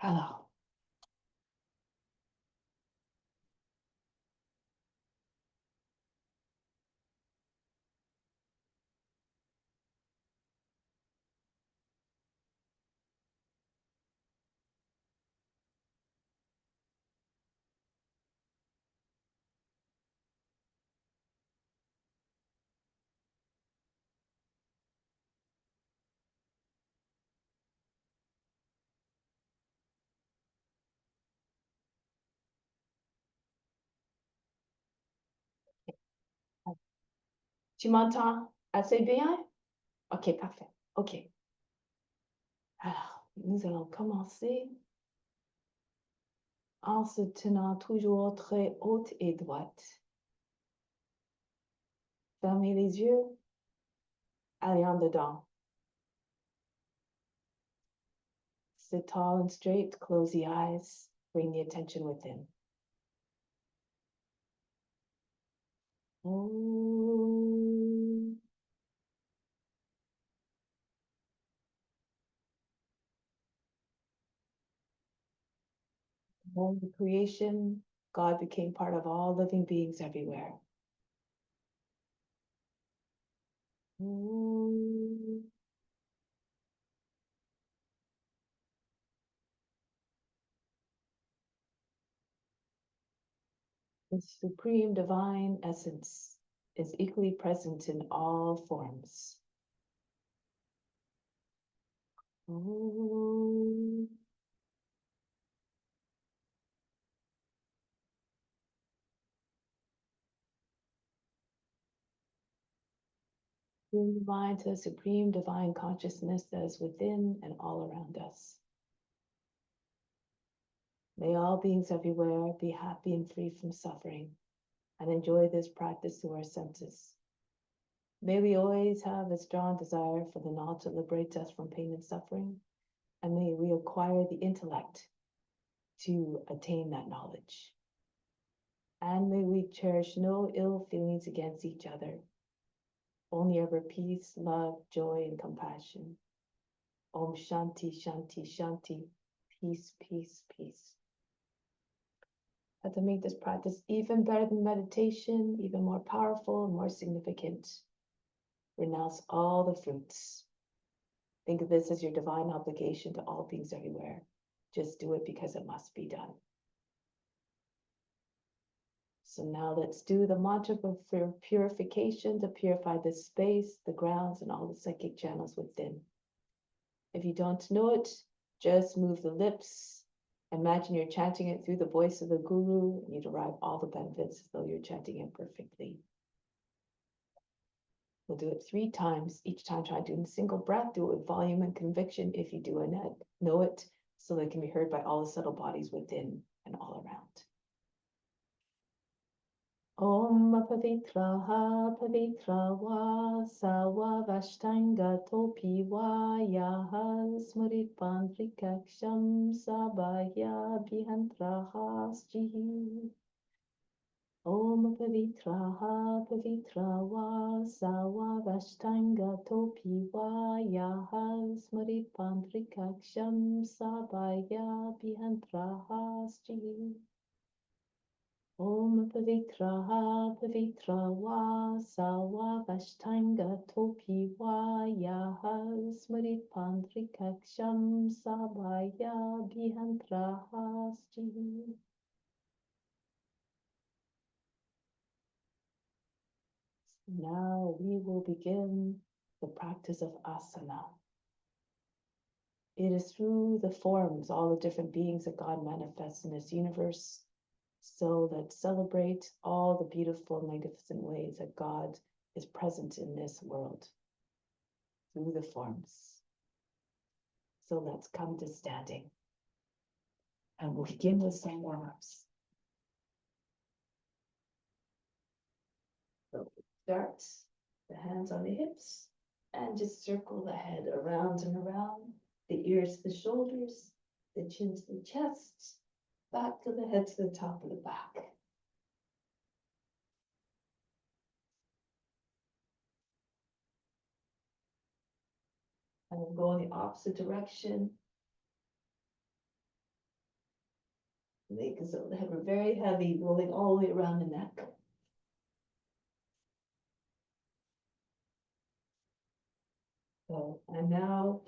Alors, tu m'entends assez bien? Ok, parfait. Ok. Alors, nous allons commencer en se tenant toujours très haute et droite. Fermez les yeux, allez en dedans. Sit tall and straight, close the eyes, bring the attention within. Om. From the creation, God became part of all living beings everywhere. Om. The supreme divine essence is equally present in all forms. Om. Bring the mind to the supreme divine consciousness that is within and all around us. May all beings everywhere be happy and free from suffering and enjoy this practice through our senses. May we always have a strong desire for the knowledge that liberates us from pain and suffering, and may we acquire the intellect to attain that knowledge. And may we cherish no ill feelings against each other, only ever peace, love, joy, and compassion. Om Shanti, Shanti, Shanti. Peace, peace, peace. But to make this practice even better than meditation, even more powerful and more significant, renounce all the fruits. Think of this as your divine obligation to all beings everywhere. Just do it because it must be done. So now let's do the mantra for purification to purify the space, the grounds, and all the psychic channels within. If you don't know it, just move the lips. Imagine you're chanting it through the voice of the guru, and you derive all the benefits as though you're chanting it perfectly. We'll do it 3 times. Each time try to do it in a single breath. Do it with volume and conviction if you do know it, so that it can be heard by all the subtle bodies within and all around. Om Pavitraha Pavitra Va Sawa Vashtanga Topi Va Yaha Smurit Pandrikaksham Sabaya Bihantraha Sjihi. Om Pavitraha Pavitra Va Sawa Vashtanga Topi Va Yaha Smurit Pandrikaksham Sabaya Bihantraha Sjihi. Om Pavitraha Pavitra Va Sawa Vashtanga Topi Va Yaha Smarit Pandrikaksham Sabaya Bihantraha Sjihi. Now we will begin the practice of asana. It is through the forms, all the different beings that God manifests in this universe. So let's celebrate all the beautiful, magnificent ways that God is present in this world through the forms. So let's come to standing. And we'll begin with some warm-ups. So start the hands on the hips and just circle the head around and around, the ears to the shoulders, the chin to the chest, back of the head to the top of the back. And we'll go in the opposite direction. Because the head were very heavy, rolling all the way around the neck. So, and now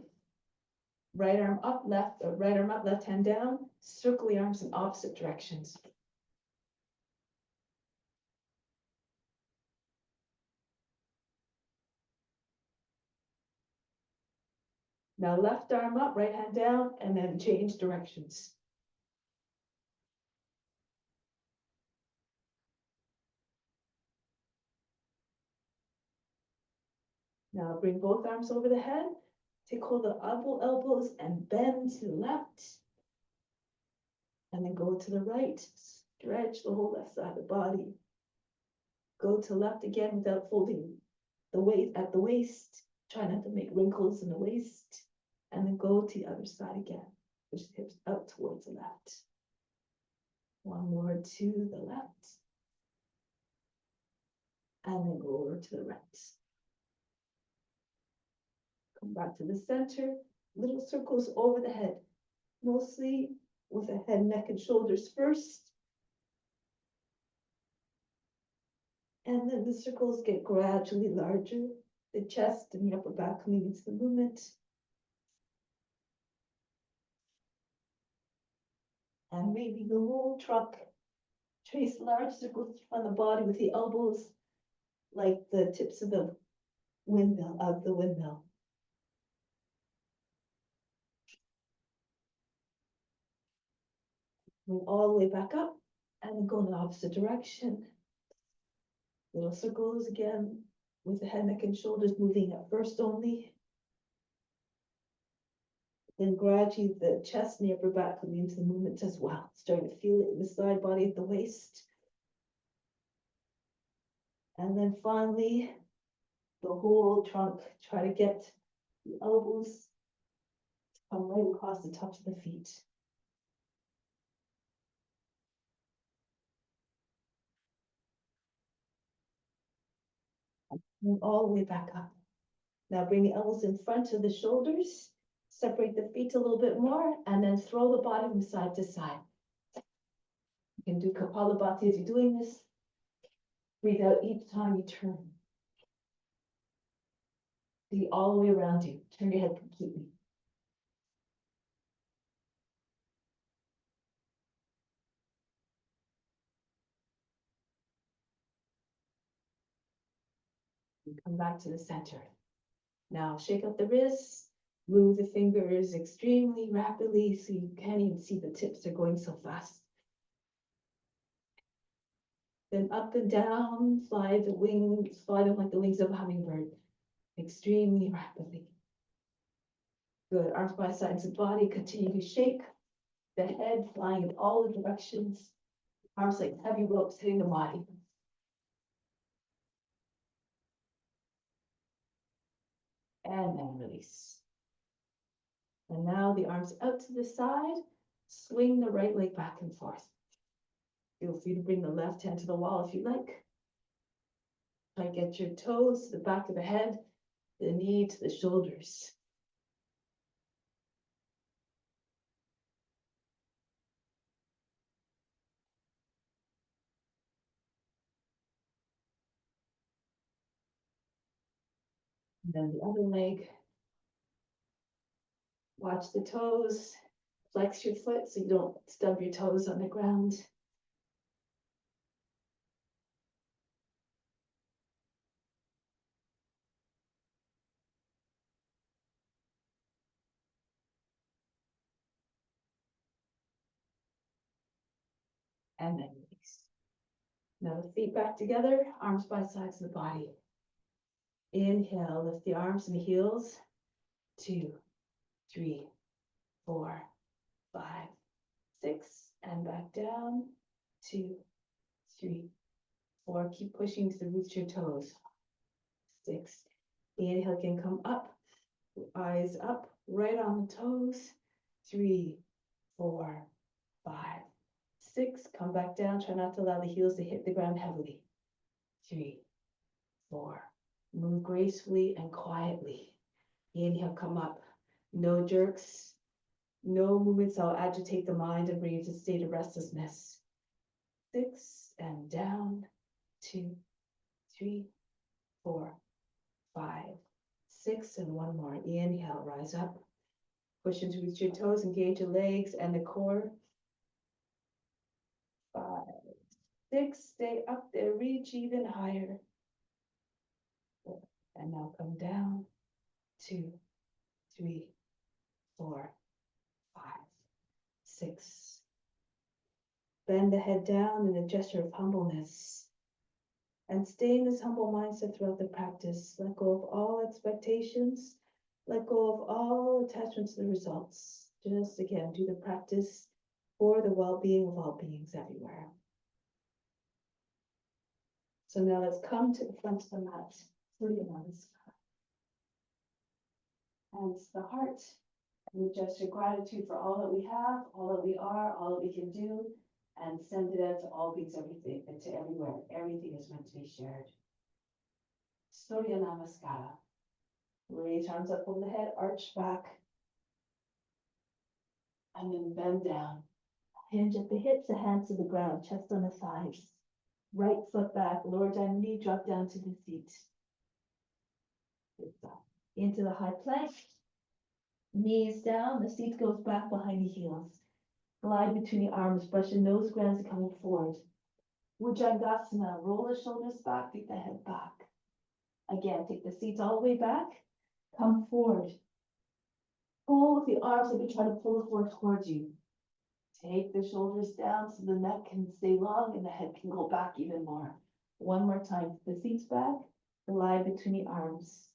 right arm up, left hand down, circle the arms in opposite directions. Now left arm up, right hand down, and then change directions. Now bring both arms over the head, take hold of elbows and bend to the left. And then go to the right, stretch the whole left side of the body. Go to left again without folding the weight at the waist. Try not to make wrinkles in the waist. And then go to the other side again, push the hips out towards the left. One more to the left. And then go over to the right. Come back to the center, little circles over the head, mostly with the head, neck, and shoulders first. And then the circles get gradually larger, the chest and the upper back coming into the movement. And maybe the whole trunk. Trace large circles on the body with the elbows like the tips of the windmill. Move all the way back up and then go in the opposite direction. Little circles again with the head, neck, and shoulders moving at first only. Then gradually the chest and the upper back coming into the movement as well. Starting to feel it in the side body at the waist. And then finally, the whole trunk. Try to get the elbows to come right across the tops of the feet. Move all the way back up. Now bring the elbows in front of the shoulders. Separate the feet a little bit more, and then throw the body from side to side. You can do Kapalabhati as you're doing this. Breathe out each time you turn. See all the way around you. Turn your head completely. And come back to the center. Now shake out the wrists. Move the fingers extremely rapidly so you can't even see the tips, they're going so fast. Then up and down, fly them like the wings of a hummingbird, extremely rapidly. Good, arms by sides of the body, continue to shake. The head flying in all the directions. Arms like heavy ropes hitting the body. And then release. And now the arms out to the side. Swing the right leg back and forth. Feel free to bring the left hand to the wall if you like. Try to get your toes to the back of the head, the knee to the shoulders. And then the other leg. Watch the toes. Flex your foot so you don't stub your toes on the ground. And then release. Now the feet back together, arms by sides of the body. Inhale, lift the arms and heels. 2, 3, 4, 5, 6, and back down. 2, 3, 4. Keep pushing to the roots of your toes. 6. Inhale, can come up. Eyes up, right on the toes. 3, 4, 5, 6. Come back down. Try not to allow the heels to hit the ground heavily. 3, 4. Move gracefully and quietly. Inhale, come up. No jerks. No movements shall agitate the mind and bring it to a state of restlessness. 6 and down. 2, 3, 4, 5, 6, and one more. Inhale, rise up. Push into reach your toes, engage your legs and the core. 5, 6, stay up there, reach even higher. And now come down. 2, 3, 4, 5, 6. Bend the head down in a gesture of humbleness. And stay in this humble mindset throughout the practice. Let go of all expectations. Let go of all attachments to the results. Just again, do the practice for the well-being of all beings everywhere. So now let's come to the front of the mat. Hands to the heart. We gesture gratitude for all that we have, all that we are, all that we can do, and send it out to all beings, everything, and to everywhere. Everything is meant to be shared. Surya Namaskara. Raise arms up over the head, arch back, and then bend down. Hinge at the hips, the hands to the ground, chest on the thighs. Right foot back, lower down knee, drop down to the feet. Into the high plank. Knees down, the seat goes back behind the heels. Glide between the arms, brush the nose glands coming forward. Bhujangasana, roll the shoulders back, take the head back. Again, take the seat all the way back, come forward. Pull with the arms like you're trying to pull the floor towards you. Take the shoulders down so the neck can stay long and the head can go back even more. One more time, the seat's back, glide between the arms.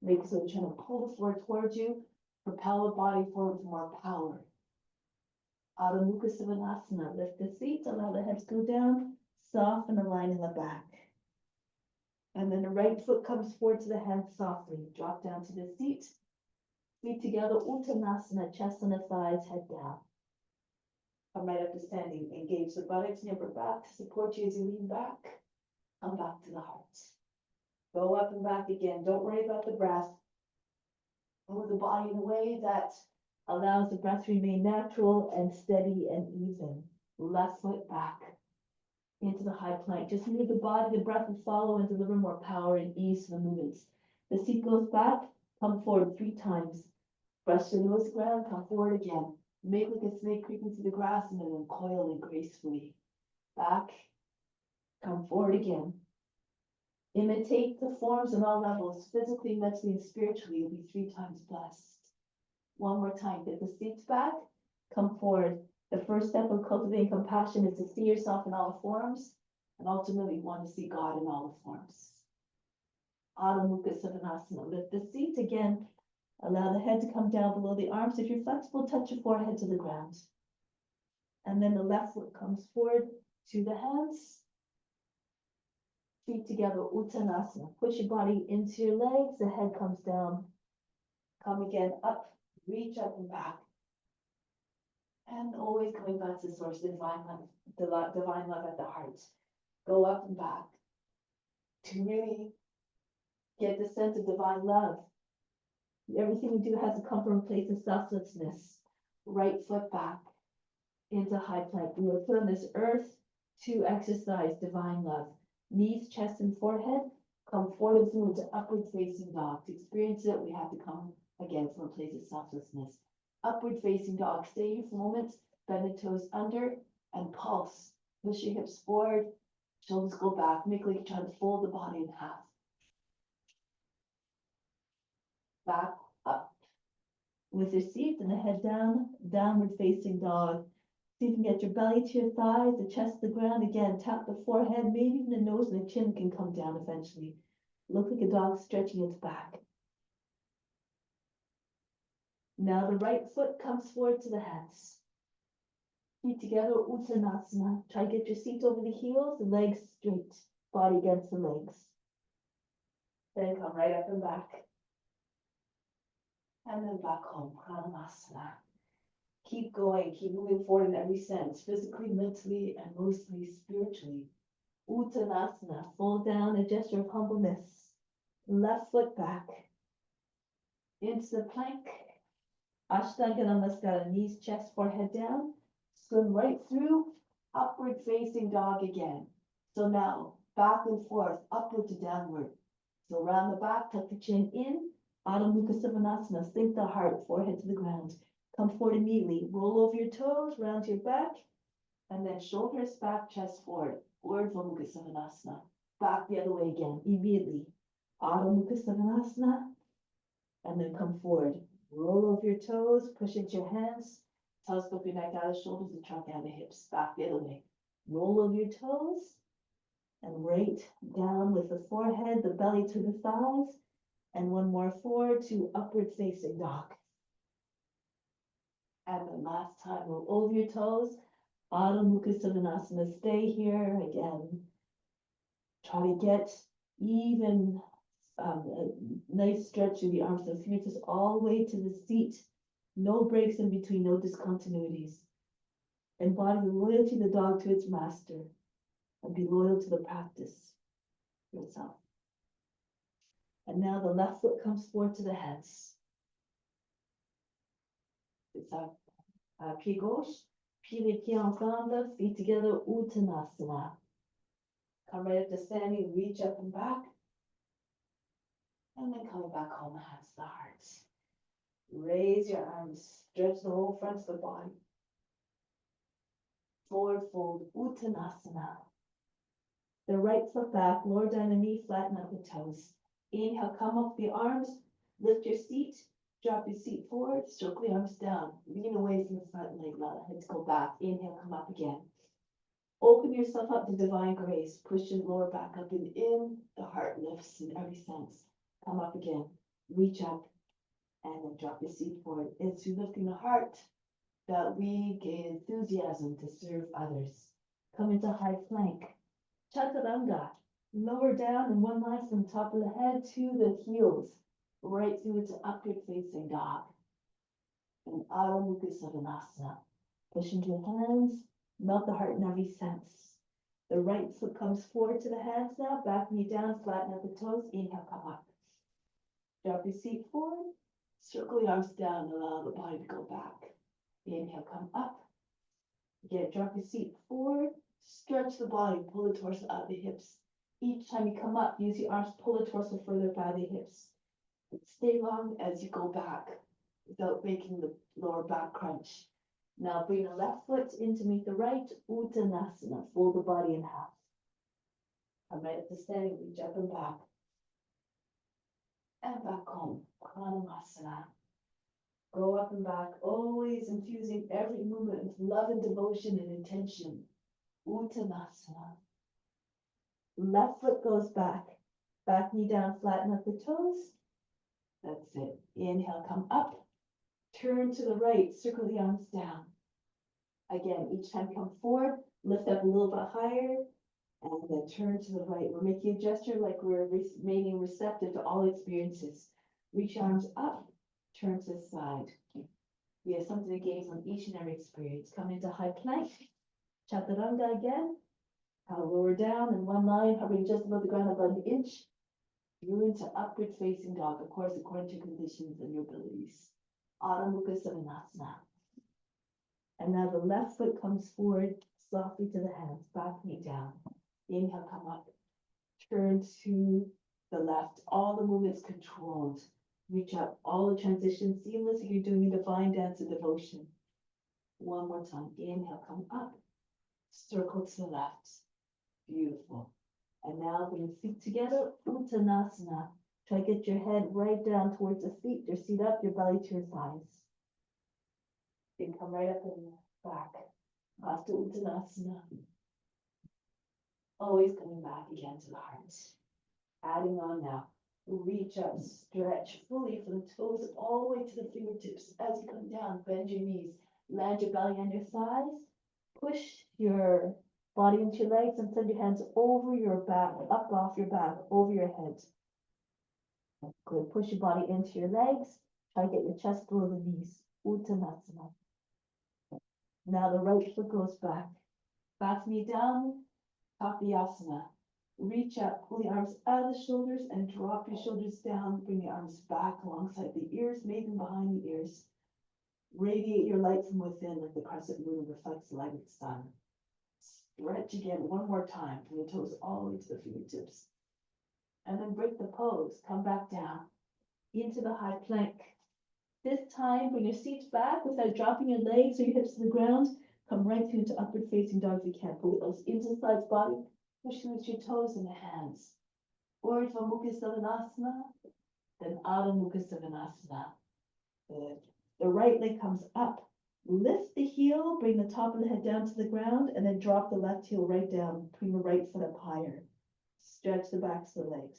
Make it so you're trying to pull the floor towards you, propel the body forward for more power. Adho Mukha Svanasana, lift the seat, allow the head to go down, soften the line in the back. And then the right foot comes forward to the hands softly, drop down to the seat. Feet together, Uttanasana, chest on the thighs, head down. Come right up to standing, engage the buttocks and upper back to support you as you lean back. Come back to the heart. Go up and back again, don't worry about the breath. Move the body in a way that allows the breath to remain natural and steady and even. Left foot back into the high plank. Just move the body, the breath will follow and deliver more power and ease to the movements. The seat goes back, come forward 3 times. Brush the nose ground, come forward again. Make like a snake creeping through the grass and then coil in gracefully. Back, come forward again. Imitate the forms on all levels, physically, mentally, and spiritually. You'll be 3 times blessed. One more time, get the seats back, come forward. The first step of cultivating compassion is to see yourself in all the forms, and ultimately want to see God in all the forms. Adho Mukha Svanasana, lift the seat again. Allow the head to come down below the arms. If you're flexible, touch your forehead to the ground. And then the left foot comes forward to the hands. Feet together, Uttanasana. Push your body into your legs. The head comes down. Come again up, reach up and back. And always coming back to the source, divine love at the heart. Go up and back to really get the sense of divine love. Everything we do has to come from a place of selflessness. Right foot back into high plank. We were put on this earth to exercise divine love. Knees, chest, and forehead. Come forward into upward facing dog. To experience it, we have to come again from a place of selflessness. Upward facing dog. Stay here for moments. Bend the toes under and pulse. Push your hips forward. Shoulders go back. Make like you're trying to fold the body in half. Back up. With your seat and the head down, downward facing dog. See if you can get your belly to your thighs, the chest to the ground. Again, tap the forehead, maybe even the nose and the chin can come down eventually. Look like a dog stretching its back. Now the right foot comes forward to the hands. Feet together, Uttanasana. Try to get your seat over the heels, the legs straight, body against the legs. Then come right up and back. And then back home, Pranayama. Keep going, keep moving forward in every sense, physically, mentally, and mostly spiritually. Uttanasana, fold down, a gesture of humbleness. Left foot back. Into the plank. Ashtanga Namaskara, knees, chest, forehead down. Swim right through, upward facing dog again. So now, back and forth, upward to downward. So round the back, tuck the chin in. Adho Mukha Svanasana, sink the heart, forehead to the ground. Come forward immediately, roll over your toes, round to your back, and then shoulders back, chest forward. Urdhva Mukha Svanasana. Back the other way again, immediately. Adho Mukha Svanasana, and then come forward. Roll over your toes, push into your hands, telescope your neck out of the shoulders, the trunk out of the hips, back the other way. Roll over your toes, and right down with the forehead, the belly to the thighs, and one more forward to upward facing dog. And then last time, roll over your toes, Adho Mukha Svanasana, stay here again. Try to get even a nice stretch of the arms and fingertips all the way to the seat. No breaks in between, no discontinuities. Embody the loyalty of the dog to its master, and be loyal to the practice yourself. And now the left foot comes forward to the hands. It's our pied gauche, pieds ensemble, feet together, Uttanasana. Come right up to standing, reach up and back. And then coming back home, hands to the heart. Raise your arms, stretch the whole front of the body. Forward fold, Uttanasana. The right foot back, lower down the knee, flatten out the toes. Inhale, come up the arms, lift your seat, drop your seat forward, circle the arms down. Lean away from the front leg, let the hips go back. Inhale, come up again. Open yourself up to divine grace. Push your lower back up and in. The heart lifts in every sense. Come up again. Reach up and then drop your seat forward. It's through lifting the heart that we gain enthusiasm to serve others. Come into high plank. Chaturanga. Lower down in one line from top of the head to the heels. Right through to upward facing dog. And Adho Mukha Svanasana. Push into your hands. Melt the heart in every sense. The right foot comes forward to the hands now. Back knee down, flatten out the toes. Inhale, come up. Drop your seat forward. Circle the arms down, allow the body to go back. Inhale, come up. Again, drop your seat forward. Stretch the body, pull the torso out of the hips. Each time you come up, use your arms, pull the torso further by the hips. Stay long as you go back without making the lower back crunch. Now bring the left foot in to meet the right, Uttanasana, fold the body in half. Come right up to standing, reach up and back. And back home, Pranamasana. Go up and back, always infusing every movement with love and devotion and intention. Uttanasana. Left foot goes back. Back knee down, flatten up the toes. That's it. Inhale, come up. Turn to the right, circle the arms down. Again, each time come forward, lift up a little bit higher, and then turn to the right. We're making a gesture like we're remaining receptive to all experiences. Reach arms up, turn to the side. We have something to gain from each and every experience. Come into high plank, chaturanga again. Lower down in one line, hovering just above the ground about an inch. Through into upward facing dog, of course, according to your conditions and your abilities. Adho Mukha Svanasana. And now the left foot comes forward softly to the hands, back knee down. Inhale, come up. Turn to the left. All the movements controlled. Reach up. All the transitions seamless. You're doing a divine dance of devotion. One more time. Inhale, come up. Circle to the left. Beautiful. And now bring your feet together. Uttanasana. Try to get your head right down towards the feet. Your seat up, your belly to your thighs. Then come right up and back. Hasta Uttanasana. Always coming back again to the heart. Adding on now. Reach up, stretch fully from the toes all the way to the fingertips. As you come down, bend your knees. Land your belly on your thighs. Push your body into your legs and send your hands over your back, up off your back, over your head. Good. Push your body into your legs. Try to get your chest below the knees. Uttanasana. Now the right foot goes back. Back knee down. Tapiyasana. Reach up, pull the arms out of the shoulders and drop your shoulders down. Bring your arms back alongside the ears, maybe behind the ears. Radiate your light from within like the crescent moon reflects the light of the sun. Stretch again one more time from the toes all the way to the fingertips. And then break the pose. Come back down into the high plank. This time, bring your seat back without dropping your legs or your hips to the ground. Come right through into upward facing dog if you can. Pull those into the sides body. Push through with your toes and the hands. Urdhva Mukha Savasana, then Adho Mukha Savasana. Good. The right leg comes up. Lift the heel, bring the top of the head down to the ground, and then drop the left heel right down. Bring the right foot up higher. Stretch the backs of the legs.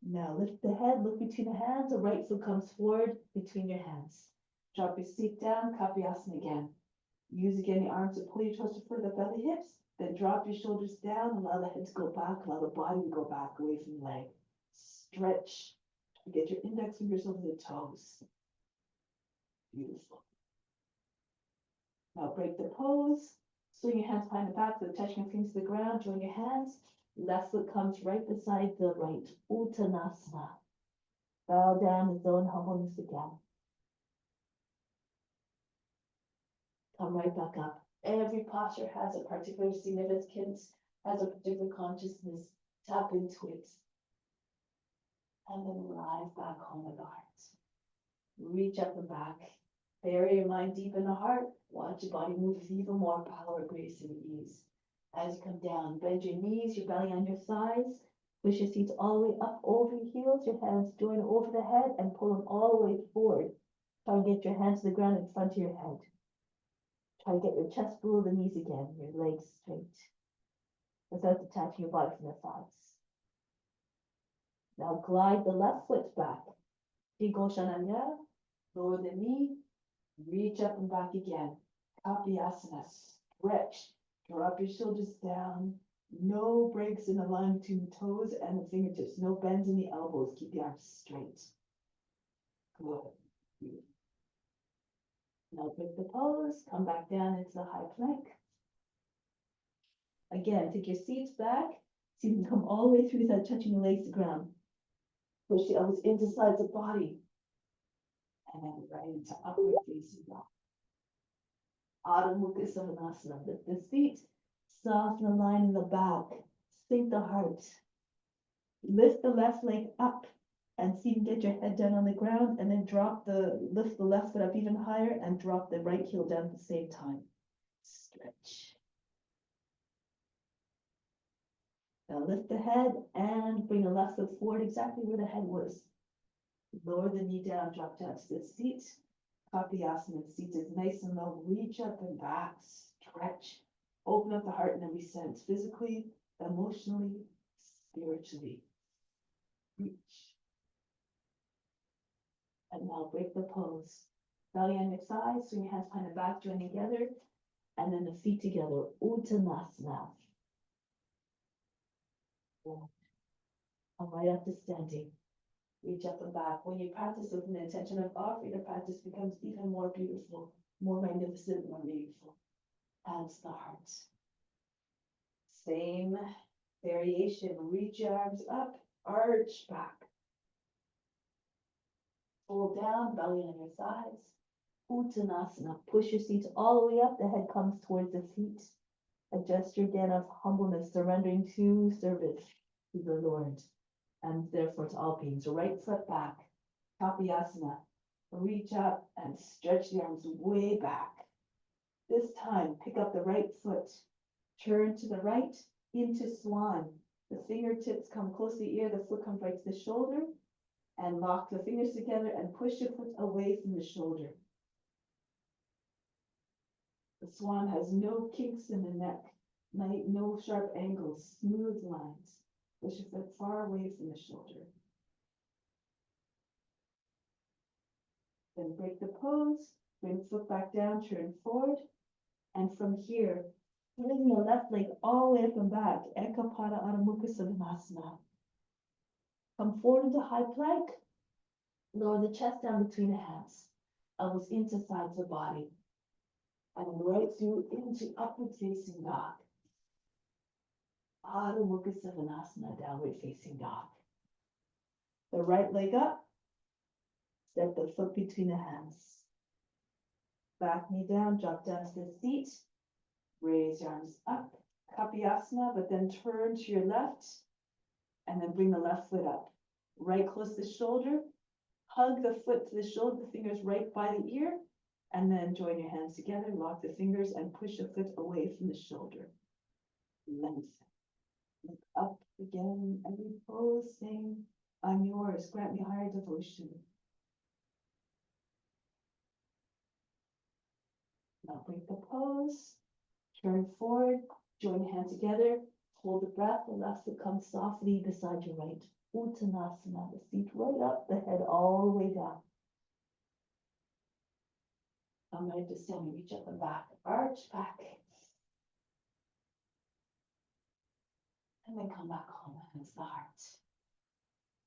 Now lift the head, look between the hands. The right foot comes forward between your hands. Drop your seat down, Kapayasana again. Use again the arms to pull your toes to further belly hips. Then drop your shoulders down, allow the head to go back, allow the body to go back away from the leg. Stretch. Get your index fingers over the toes. Beautiful. Now break the pose. Swing your hands behind the back, so touching your fingers to the ground. Join your hands. Left foot comes right beside the right. Uttanasana. Bow down in zone humbleness again. Come right back up. Every posture has a particular significance, has a particular consciousness. Tap into it. And then rise back home with the heart. Reach up and back. Bury your mind deep in the heart. Watch your body move with even more power, grace, and ease. As you come down, bend your knees, your belly on your thighs. Push your seats all the way up over your heels. Your hands join over the head and pull them all the way forward. Try and get your hands to the ground in front of your head. Try to get your chest below the knees again, your legs straight, without detaching your body from the thighs. Now glide the left foot back. Digoshananya, lower the knee, reach up and back again. Kapayasana, stretch, drop your shoulders down. No breaks in the line between the toes and the fingertips. No bends in the elbows. Keep the arms straight. Good. Now break the pose, come back down into the high plank. Again, take your seats back. So you can come all the way through without touching your legs to the ground. Push the elbows into the sides of the body. And then right into upward facing dog. Adho Mukha Savasana. Lift the feet, soften the line in the back, sink the heart. Lift the left leg up and see if you can get your head down on the ground, and then lift the left foot up even higher and drop the right heel down at the same time. Stretch. Now lift the head and bring the left foot forward exactly where the head was. Lower the knee down, drop down to the seat. Kapayasana, the seat is nice and low. Reach up and back, stretch. Open up the heart and then we sense physically, emotionally, spiritually. Reach. And now break the pose. Belly on your thighs, swing your hands behind the back, join together. And then the feet together. Uttanasana. Come right up to standing. Reach up and back. When you practice with an intention of offering, the practice becomes even more beautiful, more magnificent, more meaningful. Hands the heart. Same variation. Reach your arms up, arch back. Fold down, belly on your thighs. Uttanasana. Push your seats all the way up. The head comes towards the feet. A gesture again of humbleness, surrendering to service to the Lord, and therefore to all beings. Right foot back. Kapayasana. Reach up and stretch the arms way back. This time, pick up the right foot. Turn to the right into swan. The fingertips come close to the ear. The foot comes right to the shoulder. And lock the fingers together and push your foot away from the shoulder. The swan has no kinks in the neck, no sharp angles, smooth lines. Push your foot far away from the shoulder. Then break the pose, bring foot back down, turn forward. And from here, bring the left leg all the way up and back. Ekapada Adho Mukha Savasana. Come forward into high plank. Lower the chest down between the hands. Elbows into sides of the body. And right through into upward facing dog. Adho Mukha Savasana, downward facing dog. The right leg up. Step the foot between the hands. Back knee down, drop down to the seat. Raise your arms up, Kapyasana, but then turn to your left and then bring the left foot up. Right close to the shoulder, hug the foot to the shoulder, the fingers right by the ear, and then join your hands together, lock the fingers and push the foot away from the shoulder. Lengthen. Look up again, every pose saying, I'm yours, grant me higher devotion. Now break the pose, turn forward, join your hands together, hold the breath, the left foot comes softly beside your right. Uttanasana, the feet right up, the head all the way down. I'm ready to stand, reach up and back, arch back. And then come back home, hands the heart.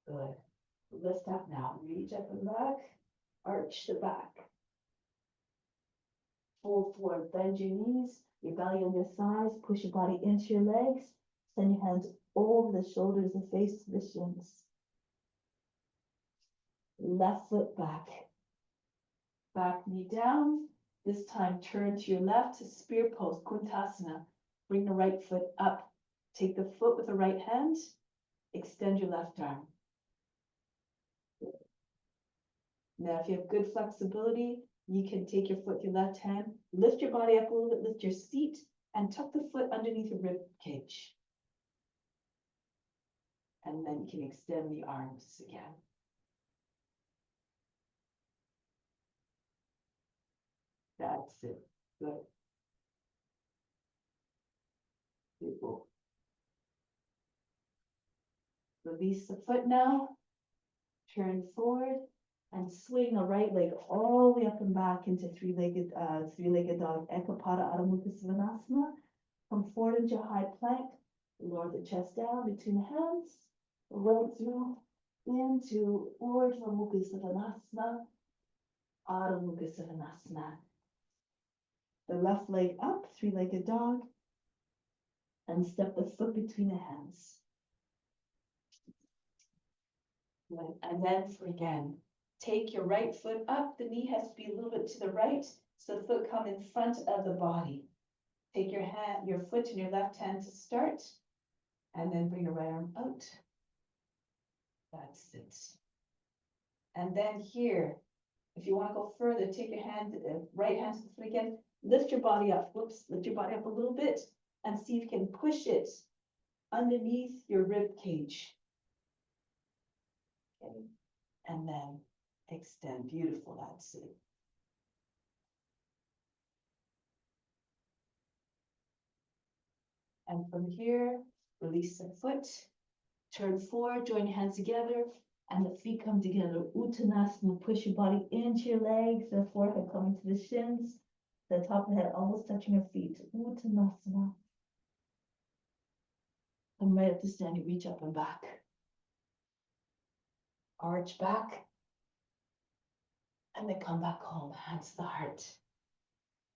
Good. Lift up now, reach up and back, arch the back. Fold forward, bend your knees, your belly on your thighs, push your body into your legs, send your hands over the shoulders and face to the shins. Left foot back. Back knee down. This time turn to your left to spear pose, Kuntasana. Bring the right foot up. Take the foot with the right hand. Extend your left arm. Now, if you have good flexibility, you can take your foot with your left hand, lift your body up a little bit, lift your seat, and tuck the foot underneath your rib cage. And then you can extend the arms again. That's it. Good. Beautiful. Release the foot now. Turn forward and swing the right leg all the way up and back into three-legged dog, Ekapada Adho Mukha Svanasana. Come forward into a high plank. Lower the chest down between the hands. Right through into Urdhva Mukha Svanasana. Adho Mukha Svanasana. The left leg up, three-legged dog. And step the foot between the hands. And then again, take your right foot up. The knee has to be a little bit to the right, so the foot come in front of the body. Take your foot in your left hand to start, and then bring your right arm out. That's it. And then here, if you want to go further, take your hand, right hand to the foot again. Lift your body up. Whoops, lift your body up a little bit, and see if you can push it underneath your rib cage. Okay. And then extend. Beautiful. That's it. And from here, release the foot, turn forward, join your hands together, and the feet come together. Uttanasana, push your body into your legs, the forehead coming to the shins, the top of the head almost touching your feet. Uttanasana. Come right up to standing, reach up and back. Arch back. And then come back home, hands to the heart.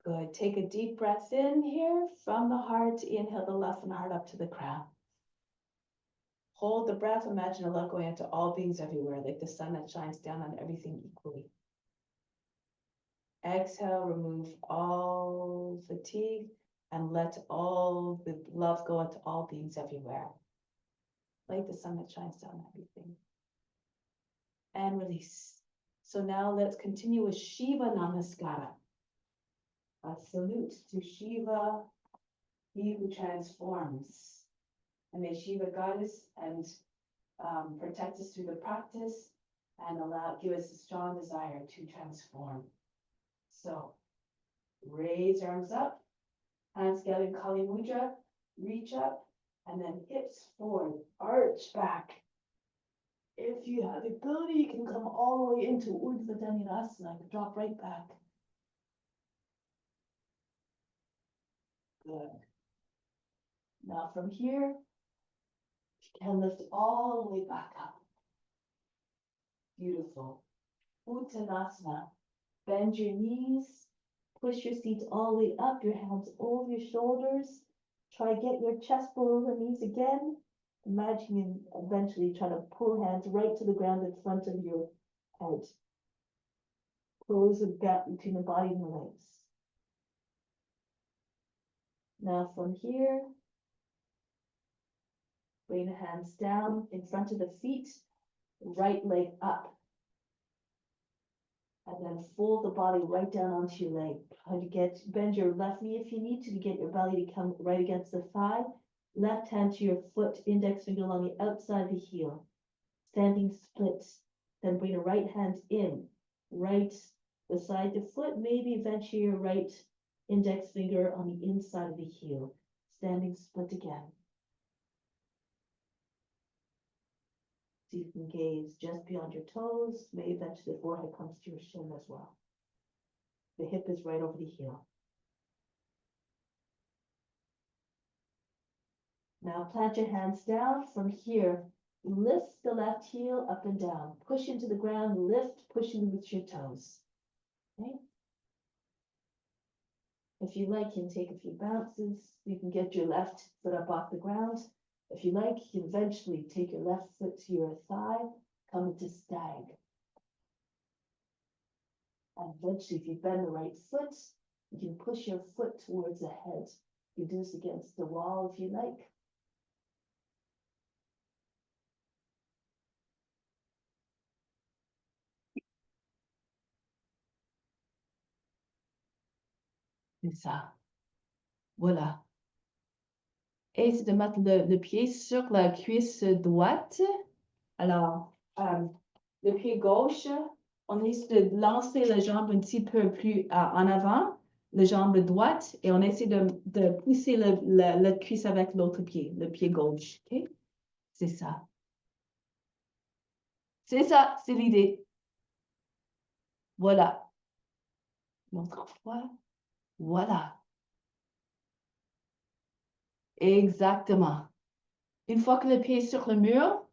Good. Take a deep breath in here from the heart. Inhale the left and heart up to the crown. Hold the breath. Imagine a love going out to all beings everywhere, like the sun that shines down on everything equally. Exhale, remove all fatigue and let all the love go out to all beings everywhere, like the sun that shines down on everything. And release. So now let's continue with Shiva Namaskara. A salute to Shiva, he who transforms. And may Shiva guide us and protect us through the practice and give us a strong desire to transform. So raise your arms up, hands together in Kali Mudra, reach up, and then hips forward, arch back. If you have the ability, you can come all the way into Urdhva Dhanurasana, drop right back. Good. Now from here, you can lift all the way back up. Beautiful. Uttanasana. Bend your knees. Push your seat all the way up. Your hands over your shoulders. Try to get your chest below the knees again. Imagine eventually try to pull hands right to the ground in front of your head. Close the gap between the body and the legs. Now from here, bring the hands down in front of the feet, right leg up. And then fold the body right down onto your leg. Try to bend your left knee if you need to get your belly to come right against the thigh. Left hand to your foot, index finger along the outside of the heel. Standing split. Then bring the right hand in, right beside the foot, maybe eventually your right index finger on the inside of the heel. Standing split again. So you can gaze just beyond your toes, maybe eventually the forehead comes to your shin as well. The hip is right over the heel. Now plant your hands down. From here, lift the left heel up and down. Push into the ground, lift, pushing with your toes. Okay? If you like, you can take a few bounces. You can get your left foot up off the ground. If you like, you can eventually take your left foot to your thigh, come into stag. And eventually, if you bend the right foot, you can push your foot towards the head. You do this against the wall if you like. C'est ça. Voilà. Et c'est de mettre le pied sur la cuisse droite. Alors, le pied gauche, on essaie de lancer la jambe un petit peu plus en avant, la jambe droite, et on essaie de pousser la cuisse avec l'autre pied, le pied gauche. Okay? C'est ça. C'est ça, c'est l'idée. Voilà. L'autre fois. Voilà. Exactement. Une fois que le pied est sur le mur,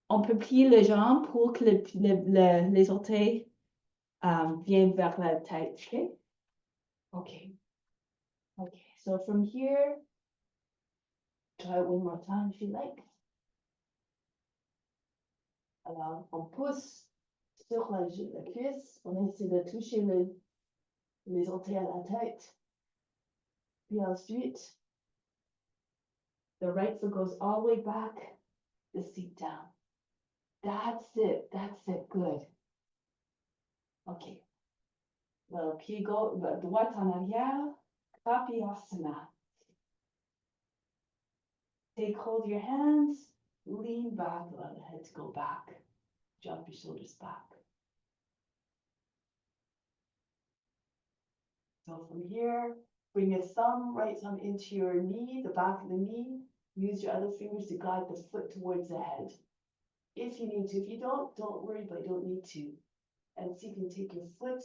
on peut plier les jambes pour que les orteils viennent vers la tête. Okay? Okay. Okay. So from here, try it one more time if you like. Alors, on pousse sur la cuisse, on essaie de toucher les orteils à la tête. Puis ensuite, the right foot goes all the way back, the seat down. That's it, good. OK. Le pied droit en arrière, Kapiyasana. Take hold of your hands, lean back, allow the head to go back. Drop your shoulders back. So from here, bring your right thumb into your knee, the back of the knee. Use your other fingers to guide the foot towards the head. If you need to. If you don't worry, but you don't need to. And so you can take your foot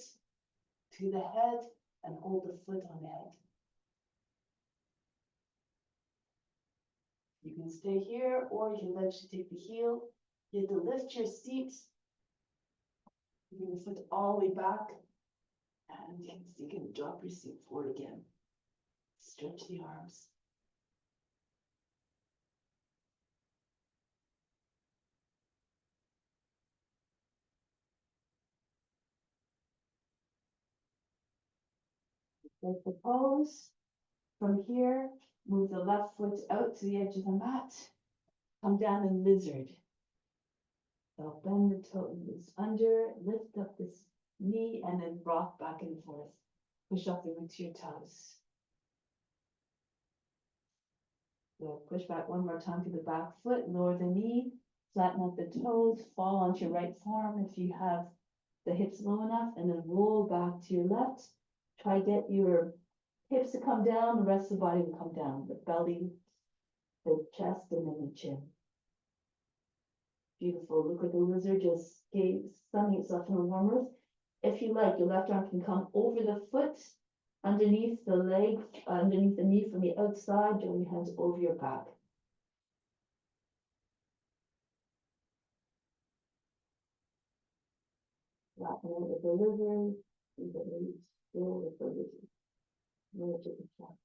to the head and hold the foot on the head. You can stay here, or you can eventually take the heel. You have to lift your seat. Bring the foot all the way back. And you can drop your seat forward again. Stretch the arms. Take the pose. From here, move the left foot out to the edge of the mat. Come down in lizard. So bend the toes under, lift up this knee, and then rock back and forth. Push up the roots of your toes. So push back one more time to the back foot, lower the knee, flatten out the toes, fall onto your right forearm if you have the hips low enough, and then roll back to your left. Try to get your hips to come down, the rest of the body will come down, the belly, the chest, and then the chin. Beautiful. Look like a lizard just sunning itself in a warm earth. If you like, your left arm can come over the foot, underneath the leg, underneath the knee from the outside, drawing your hands over your back. Flatten out with the lizard, keep it really still with the lizard. Roll to the chest.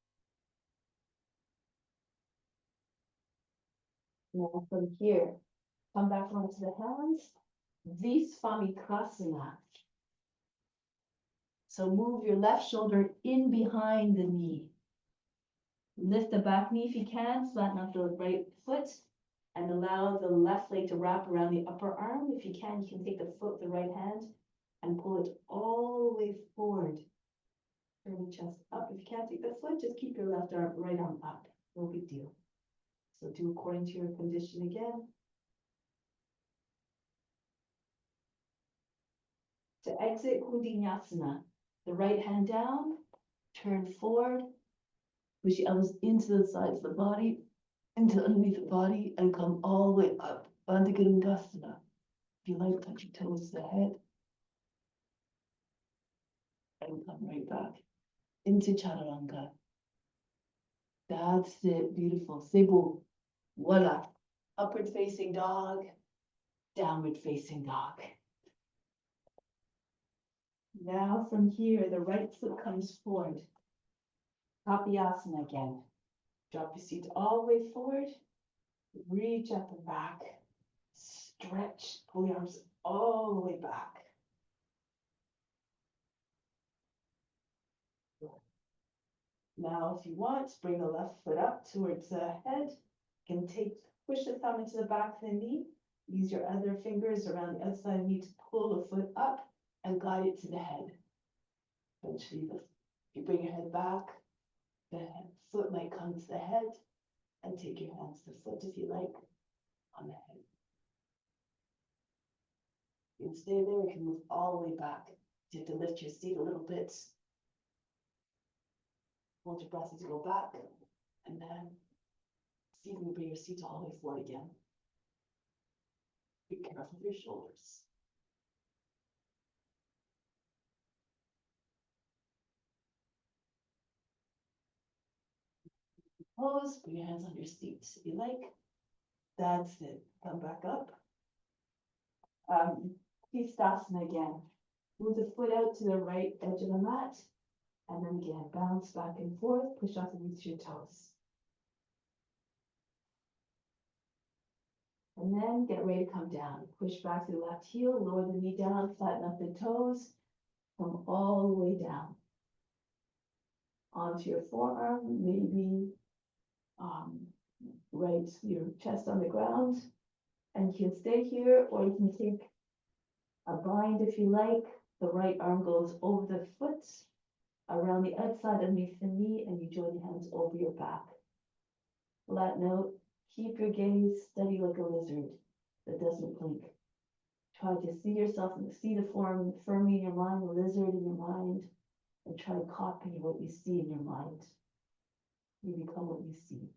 Now from here, come back onto the hands. Visvamikrasana. So move your left shoulder in behind the knee. Lift the back knee if you can, flatten out the right foot, and allow the left leg to wrap around the upper arm. If you can take the foot, the right hand, and pull it all the way forward. Turn the chest up. If you can't take the foot, just keep your left arm, right arm up. No big deal. So do according to your condition again. To exit coor.dination, the right hand down, turn forward, push the elbows into the sides of the body, into underneath the body, and come all the way up. Bandha If you like, touch your toes to the head. And come right back into Chaturanga. That's it, beautiful. Cebu, voila. Upward facing dog, downward facing dog. Now from here, the right foot comes forward. Tapiyasana again. Drop your seat all the way forward. Reach at the back. Stretch. Pull your arms all the way back. Now, if you want, bring the left foot up towards the head. You can push the thumb into the back of the knee. Use your other fingers around the outside of the knee to pull the foot up and guide it to the head. Eventually, you bring your head back, the foot might come to the head, and take your hands to the foot if you like, on the head. You can stay there, you can move all the way back. You have to lift your seat a little bit. Hold your breath as you go back, and then see if you can bring your seat all the way forward again. Be careful of your shoulders. Pose, put your hands on your seat if you like. That's it. Come back up. Kristasana again. Move the foot out to the right edge of the mat. And then again, bounce back and forth. Push off the roots of your toes. And then get ready to come down. Push back to the left heel. Lower the knee down. Flatten up the toes. Come all the way down. Onto your forearm. Maybe right your chest on the ground. And you can stay here, or you can take a bind if you like. The right arm goes over the foot, around the outside underneath the knee, and you join your hands over your back. Flatten out. Keep your gaze steady like a lizard that doesn't blink. Try to see yourself and see the form firmly in your mind, the lizard in your mind, and try to copy what you see in your mind. You become what you see.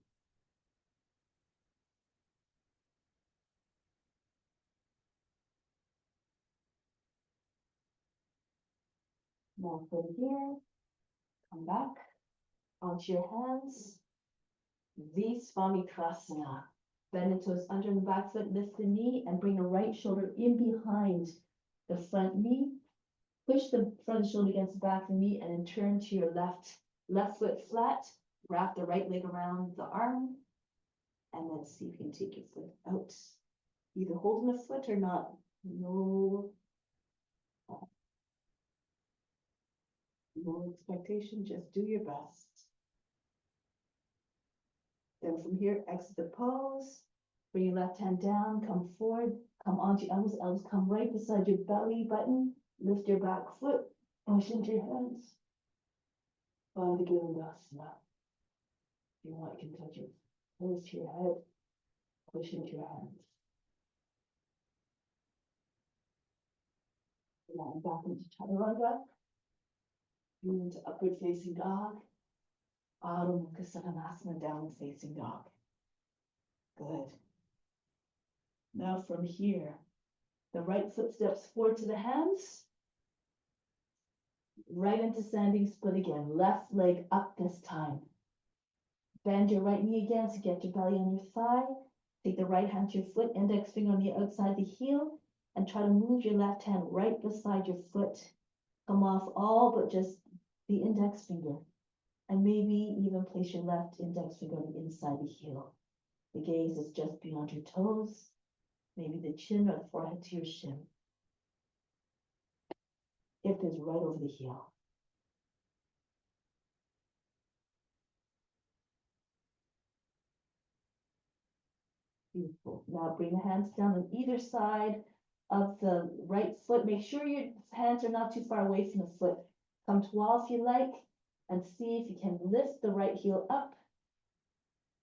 Now from here, come back onto your hands. Visvamikrasana. Bend the toes under the back foot, lift the knee, and bring the right shoulder in behind the front knee. Push the front shoulder against the back of the knee, and then turn to your left foot flat. Wrap the right leg around the arm, and let's see if you can take your foot out. Either holding the foot or not. No expectation, just do your best. Then from here, exit the pose. Bring your left hand down, come forward, come onto your elbows. Elbows come right beside your belly button. Lift your back foot, push into your hands. Bandha If you want, you can touch your toes to your head, push into your hands. And back into Chaturanga. Move into upward facing dog. Adho Mukha Uttanasana, downward facing dog. Good. Now from here, the right foot steps forward to the hands. Right into standing split again. Left leg up this time. Bend your right knee again to get your belly on your thigh. Take the right hand to your foot, index finger on the outside of the heel, and try to move your left hand right beside your foot. Come off all but just the index finger. And maybe even place your left index finger on the inside the heel. The gaze is just beyond your toes, maybe the chin or the forehead to your shin. Hip is right over the heel. Beautiful. Now bring the hands down on either side of the right foot. Make sure your hands are not too far away from the foot. Come tall if you like, and see if you can lift the right heel up.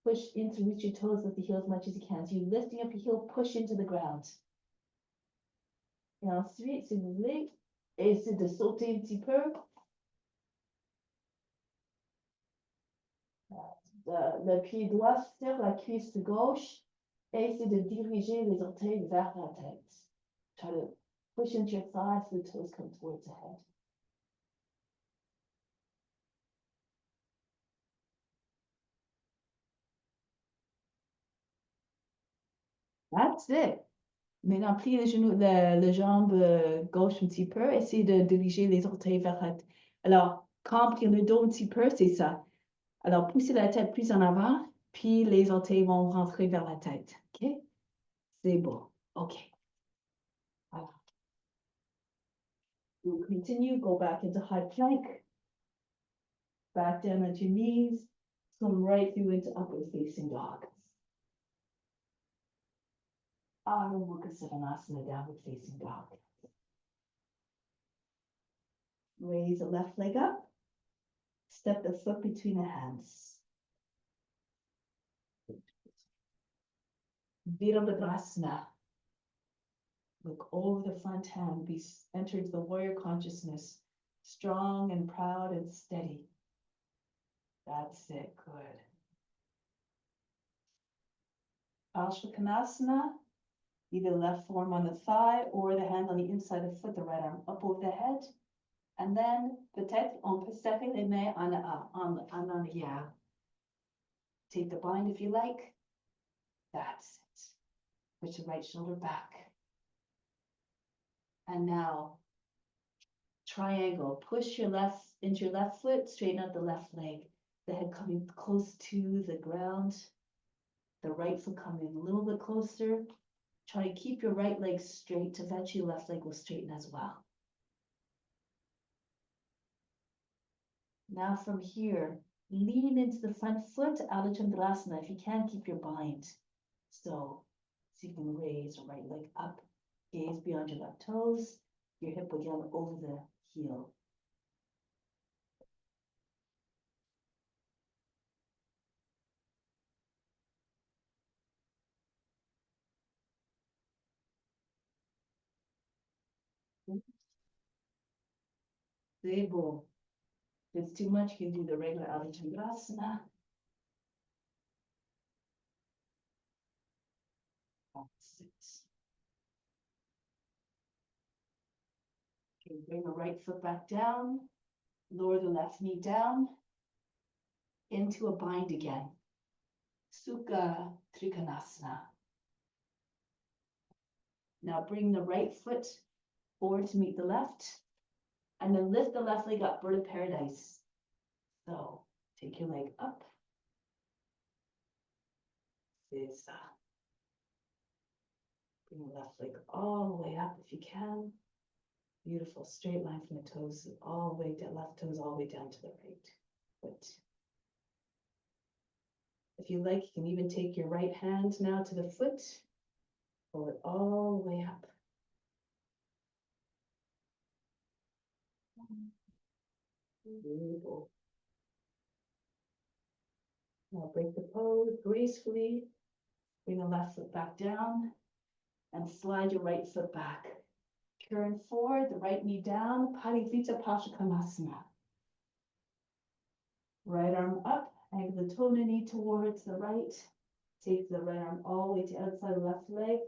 Push into reach your toes with the heel as much as you can. So you're lifting up your heel, push into the ground. Et ensuite, si vous voulez, essayez de sauter un petit peu. Le pied droit sur la cuisse gauche. Et essayez de diriger les orteils vers la tête. Try to push into your thighs so the toes come towards the head. That's it. Maintenant, pliez les genoux, le jambe gauche un petit peu. Essayez de diriger les orteils vers la tête. Alors, cambrez le dos un petit peu, c'est ça. Alors, poussez la tête plus en avant, puis les orteils vont rentrer vers la tête. OK? C'est bon. OK. Voilà. We'll continue, go back into high plank. Back down onto your knees. Come right through into upward facing dog. Ardha Mukha Sivanasana, downward facing dog. Raise the left leg up. Step the foot between the hands. Virabhadrasana. Look over the front hand. Be entered the warrior consciousness. Strong and proud and steady. That's it. Good. Parshvakonasana. Either left forearm on the thigh or the hand on the inside of the foot, the right arm up over the head. And then, peut-être, on peut serrer les mains en arrière. Take the bind if you like. That's it. Push the right shoulder back. And now, triangle. Push your left into your left foot, straighten out the left leg. The head coming close to the ground. The right foot coming a little bit closer. Try to keep your right leg straight. Eventually, your left leg will straighten as well. Now from here, lean into the front foot, Ardha Chandrasana, if you can keep your bind. So you can raise your right leg up, gaze beyond your left toes, your hip again over the heel. C'est beau. If it's too much, you can do the regular Ardha Chandrasana. That's it. Okay, bring the right foot back down, lower the left knee down, into a bind again. Sukha Trikonasana. Now bring the right foot forward to meet the left, and then lift the left leg up, bird of paradise. So take your leg up. This, bring the left leg all the way up if you can. Beautiful straight line from the toes all the way down, left toes all the way down to the right foot. If you like, you can even take your right hand now to the foot, pull it all the way up. Beautiful. Now break the pose gracefully. Bring the left foot back down and slide your right foot back. Turn forward, the right knee down, Parivita Paschakonasana. Right arm up, angle the toe and knee towards the right. Take the right arm all the way to the outside of the left leg.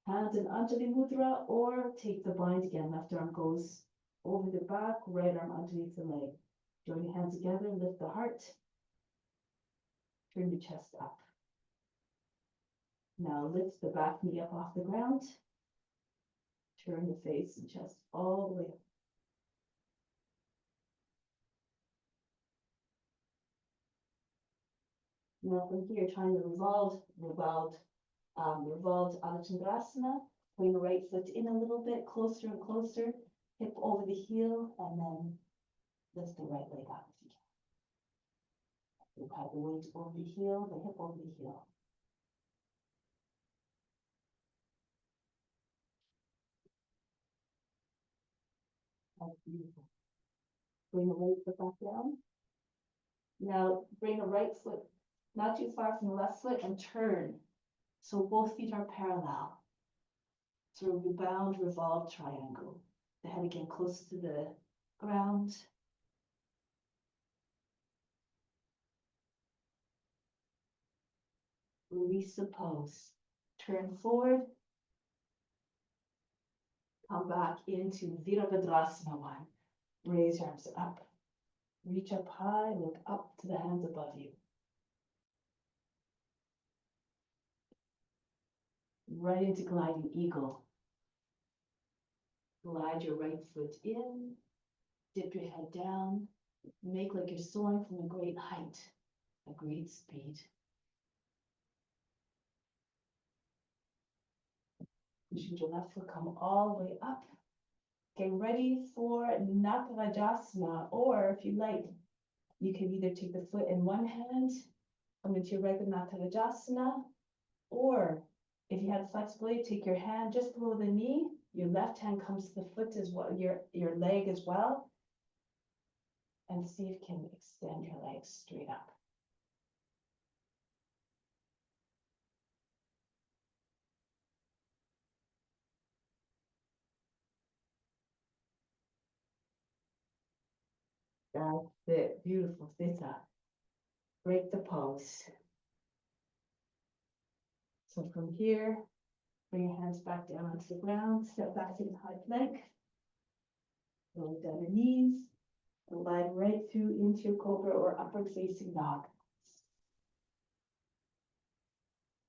Hands in Anjali Mudra, or take the bind again. Left arm goes over the back, right arm underneath the leg. Join your hands together, lift the heart. Turn your chest up. Now lift the back knee up off the ground. Turn the face and chest all the way up. Now from here, trying the revolved Ardha Chandrasana. Bring the right foot in a little bit, closer and closer. Hip over the heel, and then lift the right leg up if you can. You have the weight over the heel, the hip over the heel. That's beautiful. Bring the right foot back down. Now bring the right foot not too far from the left foot and turn. So both feet are parallel. Sort of bound revolved triangle. The head again close to the ground. Release the pose. Turn forward. Come back into Virabhadrasana 1. Raise your arms up. Reach up high, look up to the hands above you. Right into gliding eagle. Glide your right foot in, dip your head down, make like you're soaring from a great height, a great speed. Pushing your left foot, come all the way up. Get ready for Natarajasana, or if you like, you can either take the foot in one hand, come into your regular Natarajasana, or if you have flexibility, take your hand just below the knee, your left hand comes to the foot as well, your leg as well, and see if you can extend your legs straight up. That's it, beautiful, theta. Break the pose. So from here, bring your hands back down onto the ground, step back to the high plank, roll down the knees, glide right through into your cobra or upward facing dog.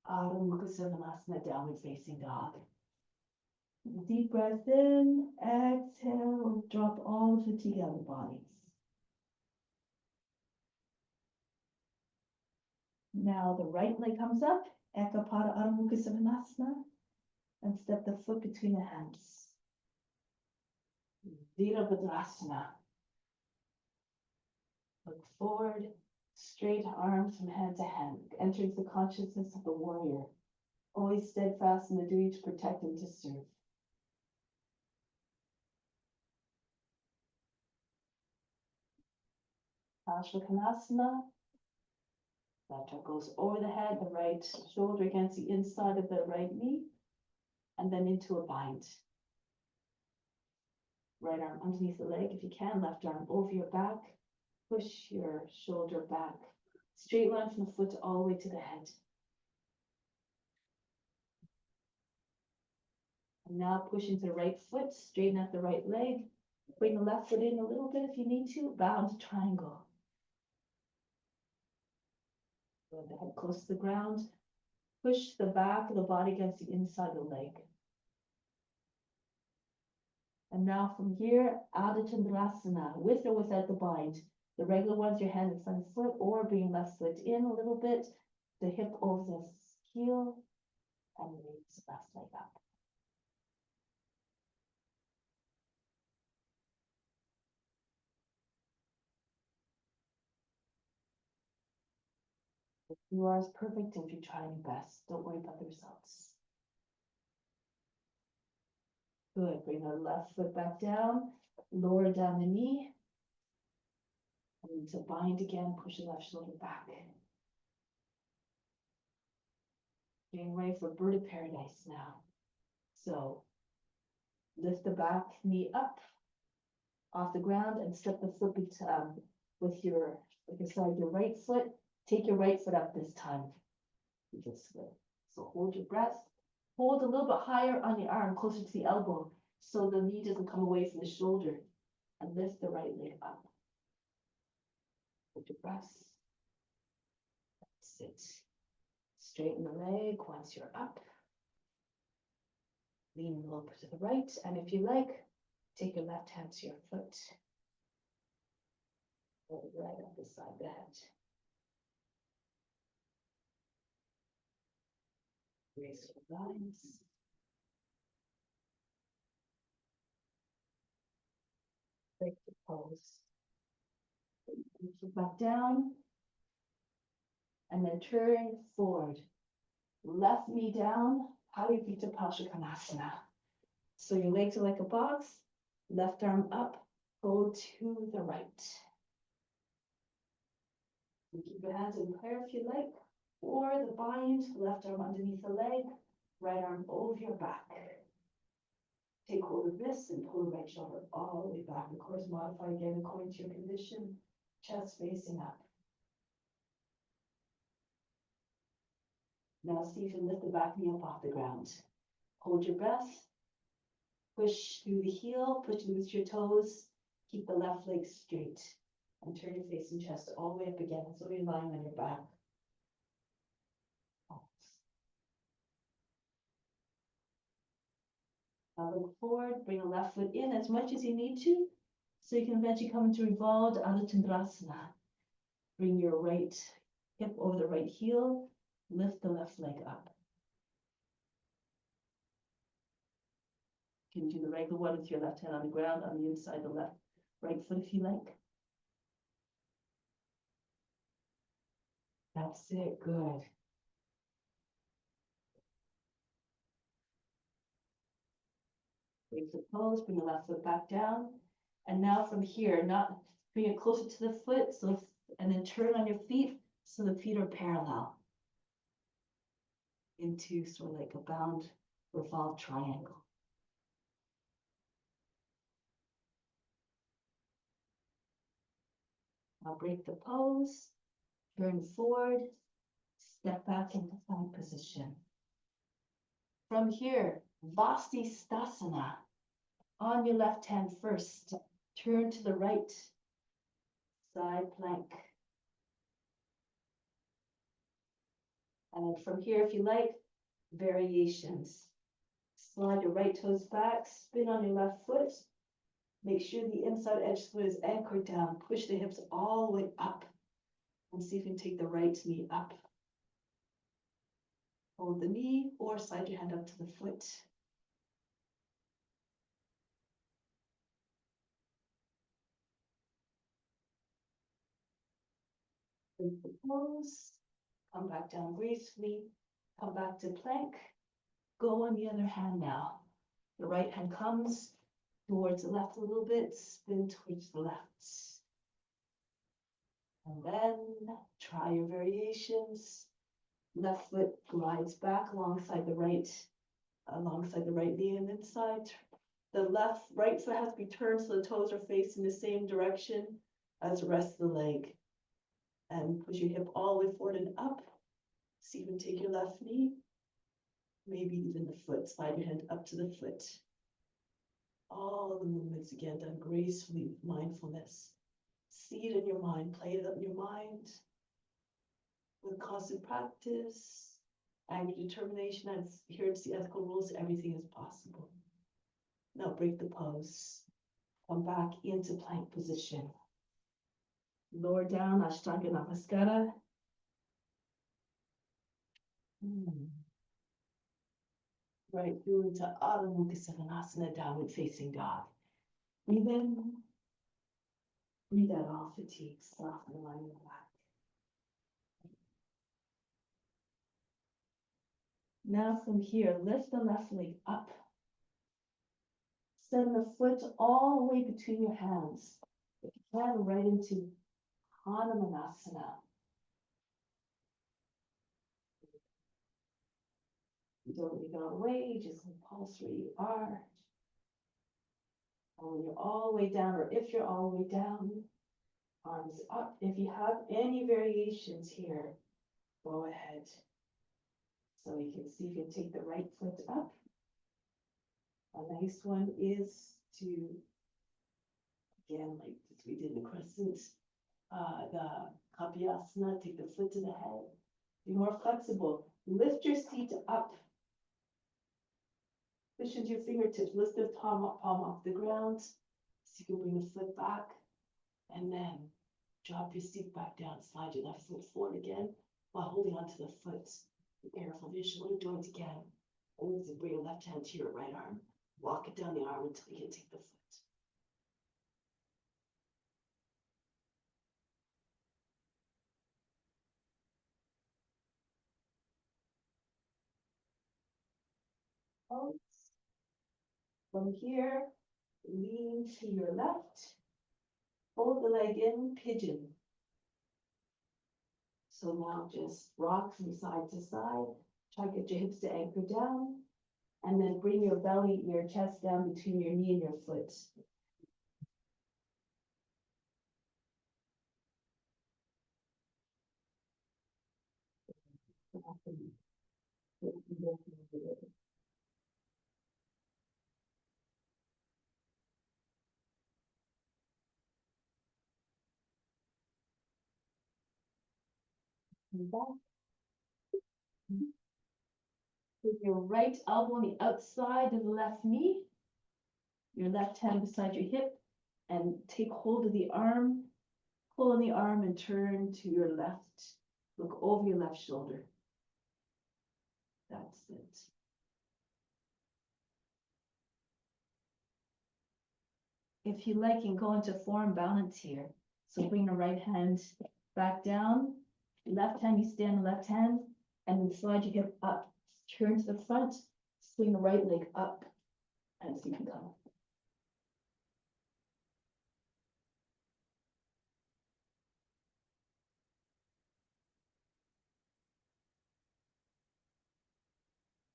Adho Mukha Svanasana, downward facing dog. Deep breath in, exhale, drop all the fatigue out of the bodies. Now the right leg comes up, Ekapada Adho Mukha Svanasana, and step the foot between the hands. Virabhadrasana. Look forward, straight arms from hand to hand, entering the consciousness of the warrior, always steadfast in the duty to protect and to serve. Ashwakhanasana. Left arm goes over the head, the right shoulder against the inside of the right knee, and then into a bind. Right arm underneath the leg if you can, left arm over your back. Push your shoulder back. Straight line from the foot all the way to the head. And now push into the right foot, straighten out the right leg. Bring the left foot in a little bit if you need to. Bound triangle. Bring the head close to the ground. Push the back of the body against the inside of the leg. And now from here, Adho Chandrasana, with or without the bind. The regular ones, your hand in front foot, or bring left foot in a little bit, the hip over the heel, and raise left leg up. You are as perfect if you try your best. Don't worry about the results. Good. Bring the left foot back down, lower down the knee. And to bind again, push the left shoulder back. Getting ready for bird of paradise now. So lift the back knee up off the ground and step the foot with your right foot. Take your right foot up this time. This way. So hold your breath. Hold a little bit higher on your arm, closer to the elbow, so the knee doesn't come away from the shoulder. And lift the right leg up. Hold your breath. Sit. Straighten the leg once you're up. Lean a little bit to the right, and if you like, take your left hand to your foot. Hold it right up beside the head. Raise your lines. Break the pose. Push back down. And then turn forward. Left knee down, Parivita Palshakanasana. So your legs are like a box. Left arm up, go to the right. You keep your hands in prayer if you like, or the bind, left arm underneath the leg, right arm over your back. Take hold of this and pull the right shoulder all the way back. Of course, modify again according to your condition. Chest facing up. Now see if you can lift the back knee up off the ground. Hold your breath. Push through the heel, push with your toes. Keep the left leg straight. And turn your face and chest all the way up again. So you're lying on your back. Now look forward, bring a left foot in as much as you need to, so you can eventually come into revolved Adho Chandrasana. Bring your right hip over the right heel, lift the left leg up. You can do the regular one with your left hand on the ground, on the inside, the left, right foot if you like. That's it, good. Break the pose, bring the left foot back down. And now from here, not bring it closer to the foot, so and then turn on your feet so the feet are parallel into sort of like a bound revolved triangle. Now break the pose, turn forward, step back into plank position. From here, Vastisthasana. On your left hand first, turn to the right, side plank. And then from here, if you like, variations. Slide your right toes back, spin on your left foot. Make sure the inside edge foot is anchored down. Push the hips all the way up. And see if you can take the right knee up. Hold the knee or slide your hand up to the foot. Break the pose. Come back down gracefully. Come back to plank. Go on the other hand now. The right hand comes towards the left a little bit, spin towards the left. And then try your variations. Left foot glides back alongside the right knee and inside. The right foot has to be turned so the toes are facing the same direction as the rest of the leg. And push your hip all the way forward and up. See if you can take your left knee. Maybe even the foot, slide your hand up to the foot. All the movements again done gracefully with mindfulness. See it in your mind, play it up in your mind. With constant practice, and determination, and here it's the ethical rules, everything is possible. Now break the pose. Come back into plank position. Lower down, Ashtanga Namaskara. Right through into Adho Mukha Savasana, downward facing dog. Breathe in. Breathe out all fatigue, soften the line in the back. Now from here, lift the left leg up. Send the foot all the way between your hands. If you can, right into Hanumanasana. You don't leave it all the way, just pulse where you are. And when you're all the way down, or if you're all the way down, arms up. If you have any variations here, go ahead. So you can see if you can take the right foot up. A nice one is to, again, like we did in the crescent, the Kapyasana, take the foot to the head. Be more flexible. Lift your seat up. Push into your fingertips. Lift the palm off the ground. So you can bring the foot back. And then drop your seat back down. Slide your left foot forward again while holding onto the foot. Be careful of your shoulder joints again. And then bring your left hand to your right arm. Walk it down the arm until you can take the foot. From here, Lean to your left. Fold the leg in, pigeon. So now just rock from side to side. Try to get your hips to anchor down. And then bring your belly, your chest down between your knee and your foot. Back. With your right elbow on the outside of the left knee, your left hand beside your hip, and take hold of the arm, pull on the arm and turn to your left. Look over your left shoulder. That's it. If you like, you can go into form balance here. So bring the right hand back down, left hand, you stand the left hand, and then slide your hip up. Turn to the front, swing the right leg up as you can come.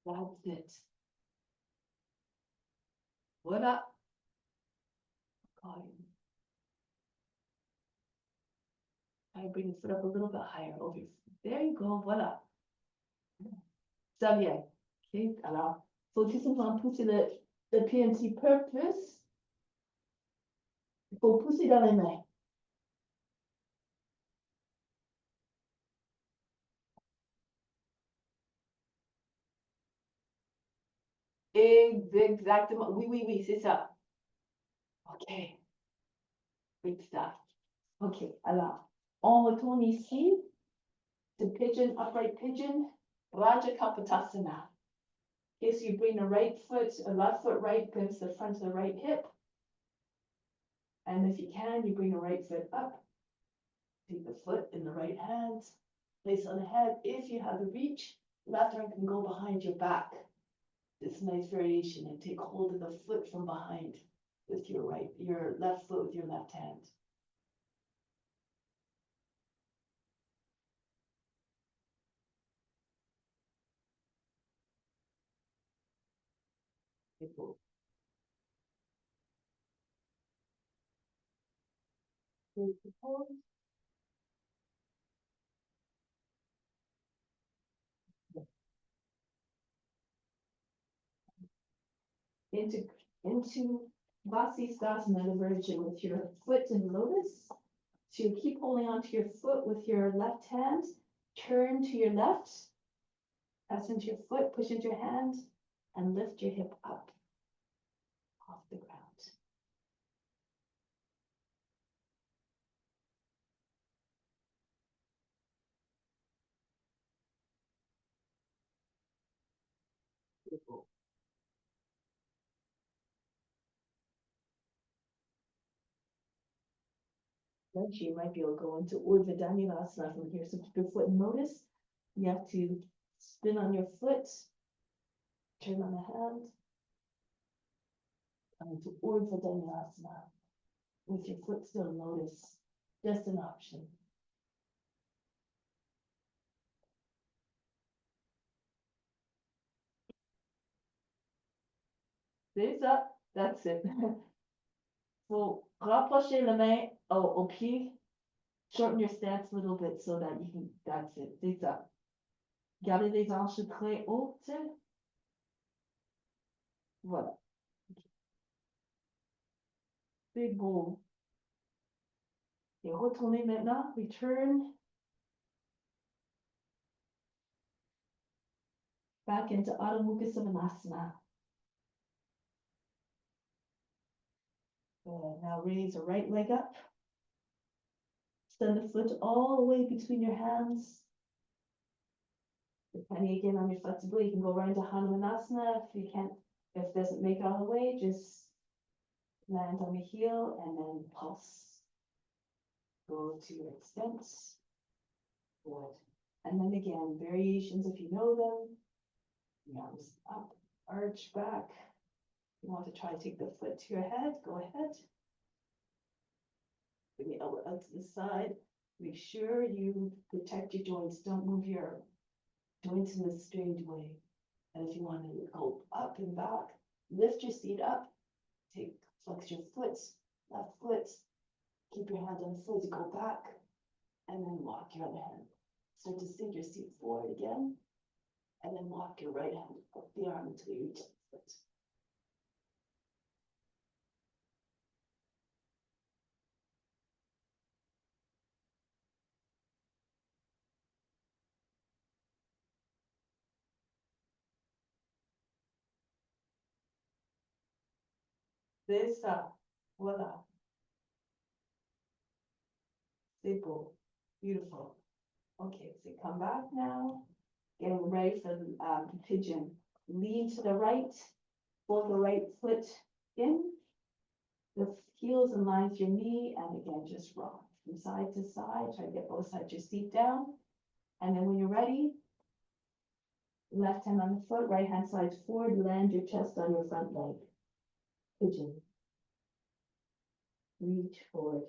That's it. Voilà. I bring the foot up a little bit higher over your foot. There you go, voilà. Ça vient. Ok, alors, faut tout simplement pousser le pied un petit peu plus. Il faut pousser dans les mains. Exactement. Oui, oui, oui, c'est ça. Ok. Great stuff. Ok, alors, on retourne ici. The pigeon, upright pigeon, Raja Kapotasana. Okay, so you bring the right foot, left foot right against the front of the right hip. And if you can, you bring the right foot up. Take the foot in the right hand, place on the head. If you have the reach, left arm can go behind your back. This nice variation, and take hold of the foot from behind with your left foot with your left hand. Into Vasisthasana, the virgin, with your foot in lotus. So you keep holding onto your foot with your left hand, turn to your left, press into your foot, push into your hand, and lift your hip up off the ground. Beautiful. Then you might be able to go into Urdhva from here. So keep your foot in lotus. You have to spin on your foot, turn on the hand, come into Urdhva with your foot still in lotus. Just an option. C'est ça. That's it. Faut rapprocher la main au pied. Shorten your stance a little bit so that you can, that's it. C'est ça. Gardez les hanches très hautes. Voilà. C'est beau. Et retournez maintenant. Return. Back into Adho Mukha Svanasana. Good. Now raise the right leg up. Send the foot all the way between your hands. Depending again on your flexibility, you can go right into Hanumanasana. If you can't, if it doesn't make it all the way, just land on the heel and then pulse. Go to your extent. Good. And then again, variations if you know them. The arms up, arch back. You want to try to take the foot to your head, go ahead. Bring the elbow out to the side. Make sure you protect your joints. Don't move your joints in a strange way. And if you want to go up and back, lift your seat up, flex your foot, left foot, keep your hand on the foot, go back, and then walk your other hand. Start to sink your seat forward again, and then walk your right hand up the arm until you reach the foot. C'est ça. Voila. C'est beau. Beautiful. Okay, so come back now. Getting ready for the pigeon. Lean to the right. Pull the right foot in. The heels in line with your knee, and again, just rock from side to side. Try to get both sides of your seat down. And then when you're ready, left hand on the foot, right hand slides forward, land your chest on your front leg. Pigeon. Reach forward.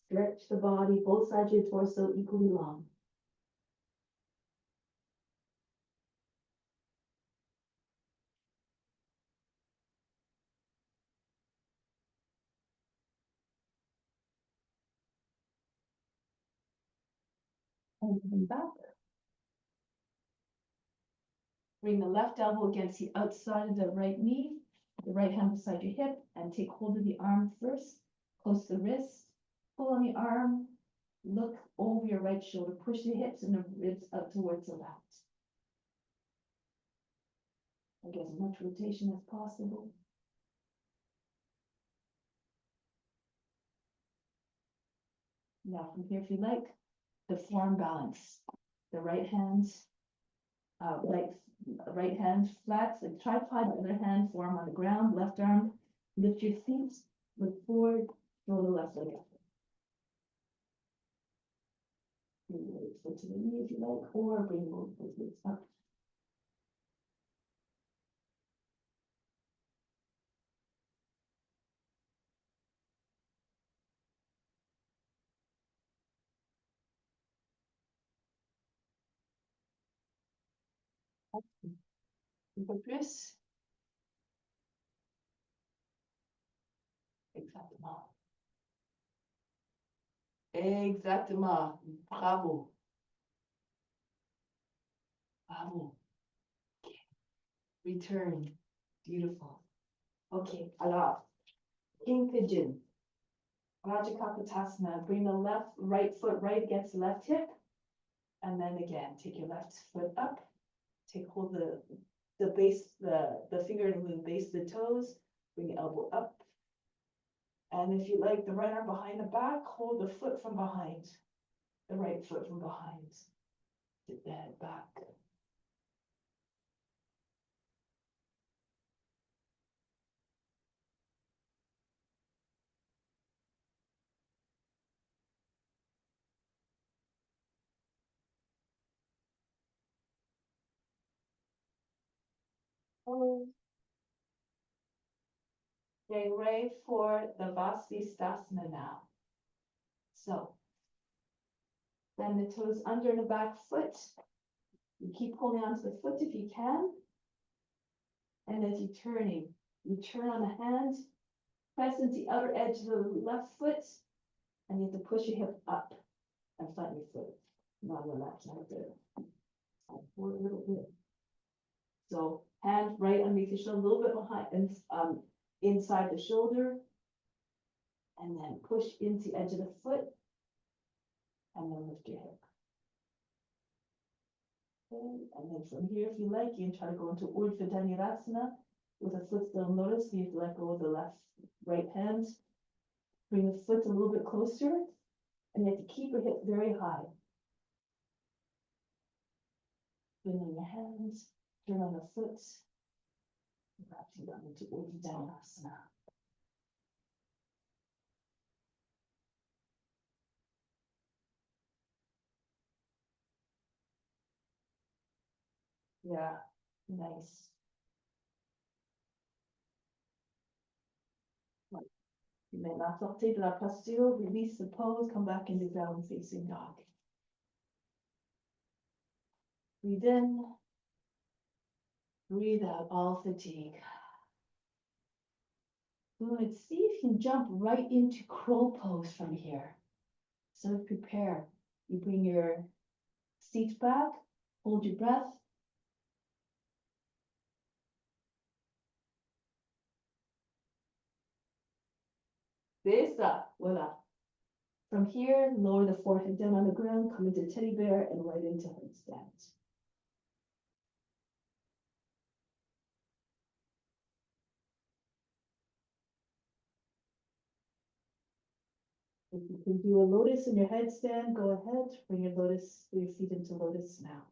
Stretch the body, both sides of your torso equally long. And then back. Bring the left elbow against the outside of the right knee, the right hand beside your hip, and take hold of the arm first. Close the wrist, pull on the arm, look over your right shoulder, push the hips and the ribs up towards the left. Get as much rotation as possible. Now from here, if you like, the form balance. The right hand flat, the tripod, the other hand form on the ground, left arm, lift your feet, look forward, throw the left leg up. Bring the right foot to the knee if you like, or bring both legs up. Un peu plus. Exactement. Exactement. Bravo. Bravo. Okay. Return. Beautiful. Okay, alors, King Pigeon. Rajakapotasana. Bring the right foot right against the left hip. And then again, take your left foot up. Take hold of the base, the finger in the base of the toes. Bring the elbow up. And if you like the right arm behind the back, hold the foot from behind. The right foot from behind. Sit the head back. Getting ready for the Vasisthasana now. So, bend the toes under the back foot. You keep holding onto the foot if you can. And as you're turning, you turn on the hand, press into the outer edge of the left foot, and you have to push your hip up and flatten your foot. Not relax like there. Forward a little bit. So hand right underneath the shoulder, a little bit behind and inside the shoulder, and then push into the edge of the foot, and then lift your hip. Okay, and then from here, if you like, you can try to go into coor.dination with a foot still notice. So you have to let go of the right hand. Bring the foot a little bit closer, and you have to keep your hip very high. Bring on your hands, turn on the foot, perhaps you down into coor.dination. Yeah, nice. You may not sortir de la posture, release the pose, come back into ground facing dog. Breathe in, breathe out all fatigue. Good, see if you can jump right into crow pose from here. So prepare, you bring your seat back, hold your breath. Besa, voila. From here, lower the forehead down on the ground, come into teddy bear and right into headstand. If you can do a lotus in your headstand, go ahead, bring your lotus, your feet into lotus now.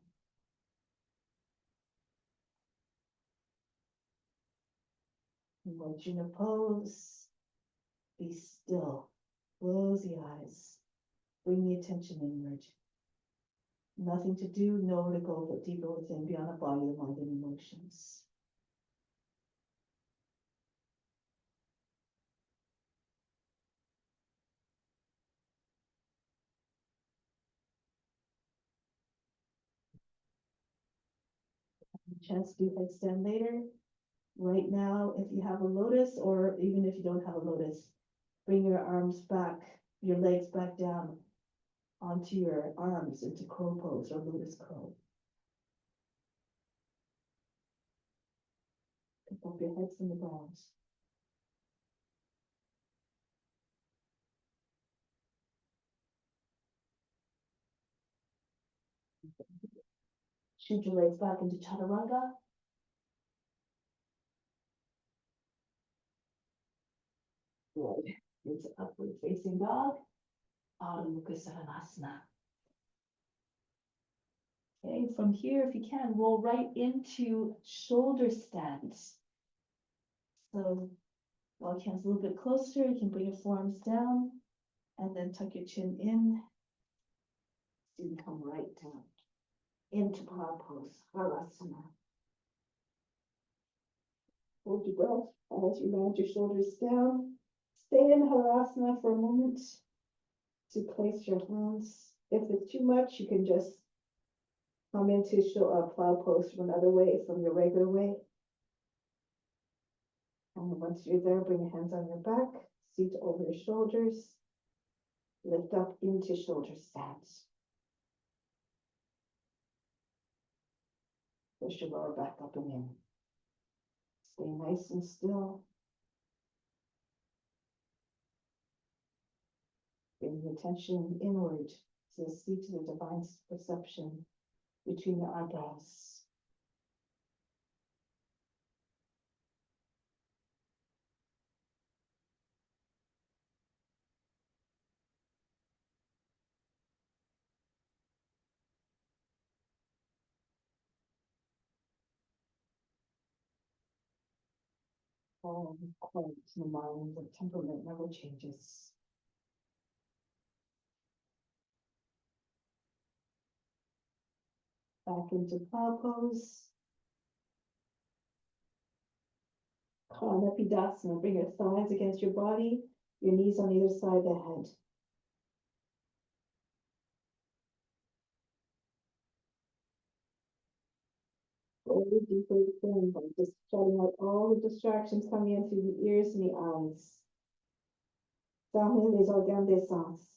Wajuna pose, be still, close the eyes, bring the attention inward. Nothing to do, nowhere to go but deeper within, beyond the body, the mind, and emotions. Chance to do headstand later. Right now, if you have a lotus, or even if you don't have a lotus, bring your arms back, your legs back down onto your arms into crow pose or lotus crow. Pick up your head from the ground. Shoot your legs back into chaturanga. Good. Into upward facing dog. Adho Mukha Savanasana. Okay, from here, if you can, roll right into shoulder stand. So walk hands a little bit closer. You can bring your forearms down and then tuck your chin in. So you can come right down into plow pose, Halasana. Hold your breath as you round your shoulders down. Stay in Halasana for a moment to place your hands. If it's too much, you can just come into plow pose from another way, from your regular way. And once you're there, bring your hands on your back, seat over your shoulders, lift up into shoulder stance. Push your lower back up and in. Stay nice and still. Bring the attention inward to the seat of the divine perception between your eyebrows. Quiet, the mind, the temperament never changes. Back into plow pose. Kanapidasana, bring your thighs against your body, your knees on either side of the head. Go deeper within by just shutting out all the distractions coming in through the ears and the eyes. Fermez les organes des sens.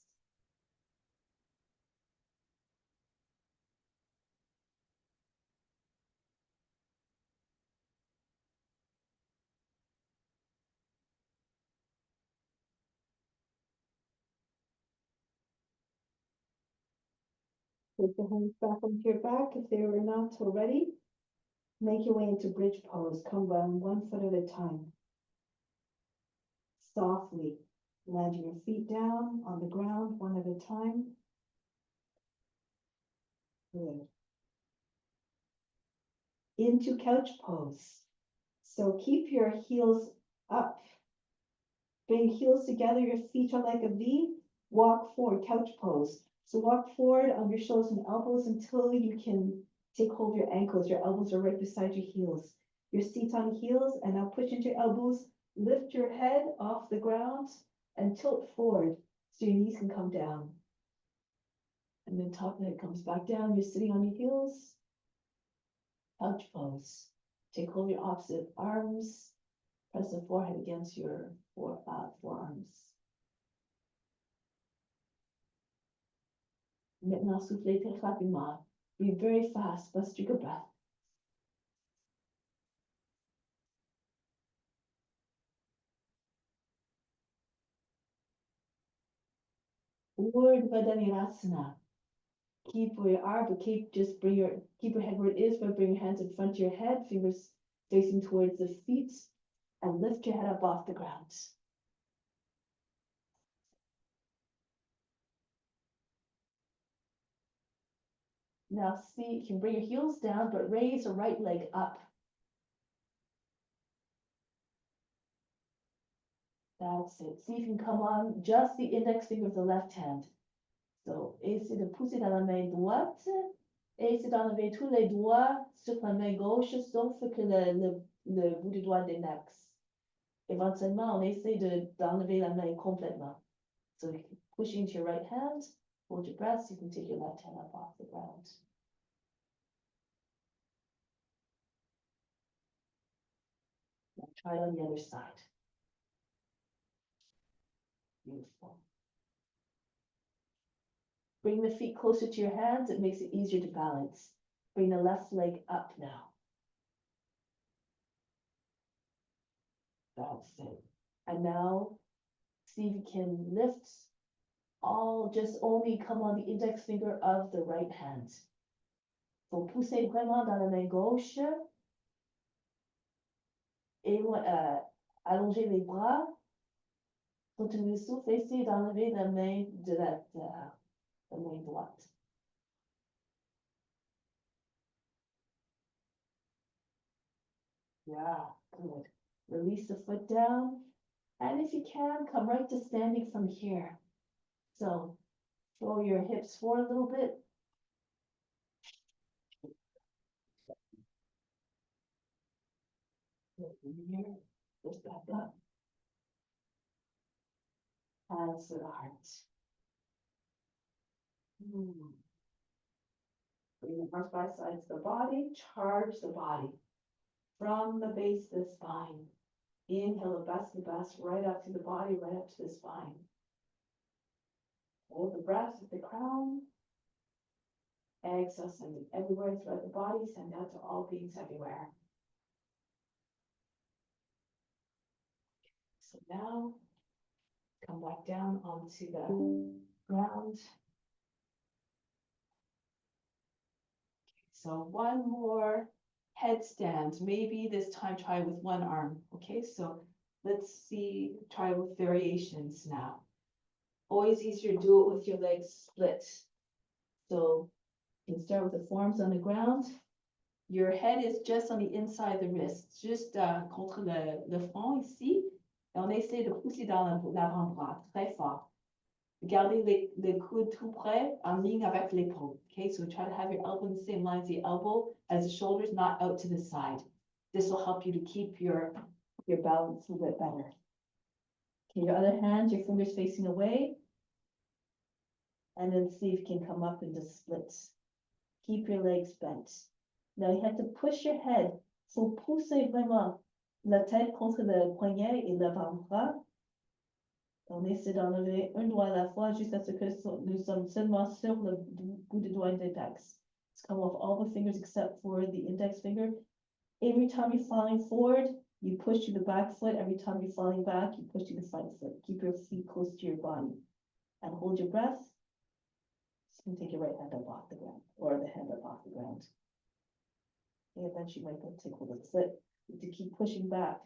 Take your hands back onto your back if they were not already. Make your way into bridge pose. Come down 1 foot at a time. Softly landing your feet down on the ground one at a time. Good. Into couch pose. So keep your heels up. Bring your heels together, your feet are like a V. Walk forward, couch pose. So walk forward on your shoulders and elbows until you can take hold of your ankles. Your elbows are right beside your heels. Your seat on heels, and now push into your elbows. Lift your head off the ground. and tilt forward so your knees can come down. And then top of the head comes back down. You're sitting on your heels. Couch pose. Take hold of your opposite arms. Press the forehead against your forearms. Maintenant, soufflez très rapidement. Breathe very fast, but take a breath. coor.dination. Keep where you are, but keep your head where it is, but bring your hands in front of your head, fingers facing towards the feet, and lift your head up off the ground. Now see, you can bring your heels down, but raise the right leg up. That's it. See if you can come on just the index finger of the left hand. So, essaie de pousser dans la main droite. Essaie d'enlever tous les doigts sur la main gauche, sauf que le bout du doigt d'index. Éventuellement, on essaie d'enlever la main complètement. So, push into your right hand, hold your breath, so you can take your left hand up off the ground. Now try it on the other side. Beautiful. Bring the feet closer to your hands. It makes it easier to balance. Bring the left leg up now. That's it. And now, see if you can lift just only come on the index finger of the right hand. Faut pousser vraiment dans la main gauche. Et allonger les bras. Continuez le souffle, essayez d'enlever la main de la main droite. Yeah, good. Release the foot down. And if you can, come right to standing from here. So throw your hips forward a little bit. Here, lift back up. Hands to the heart. Bring the arms by sides of the body, charge the body from the base of the spine. Inhale the best, right up to the body, right up to the spine. Hold the breath at the crown. Exhale, send it everywhere throughout the body, send out to all beings everywhere. So now, come back down onto the ground. So one more headstand, maybe this time try with one arm. Okay, so let's see, try with variations now. Always easier to do it with your legs split. So you can start with the forearms on the ground. Your head is just on the inside of the wrist, juste contre le front ici. Et on essaie de pousser dans l'avant-bras très fort. Gardez les coudes tout près en ligne avec l'épaule. Okay, so try to have your elbow in the same line as the elbow, as the shoulders, not out to the side. This will help you to keep your balance a little bit better. Okay, your other hand, your fingers facing away. And then see if you can come up into splits. Keep your legs bent. Now you have to push your head. So poussez vraiment la tête contre le poignet et l'avant-bras. On essaie d'enlever un doigt à la fois jusqu'à ce que nous sommes seulement sur le bout du doigt index. Let's come off all the fingers except for the index finger. Every time you're falling forward, you push to the back foot. Every time you're falling back, you push to the front foot. Keep your feet close to your body. And hold your breath. So you can take your right hand up off the ground, or the hand up off the ground. And eventually you might go take hold of the foot. You have to keep pushing back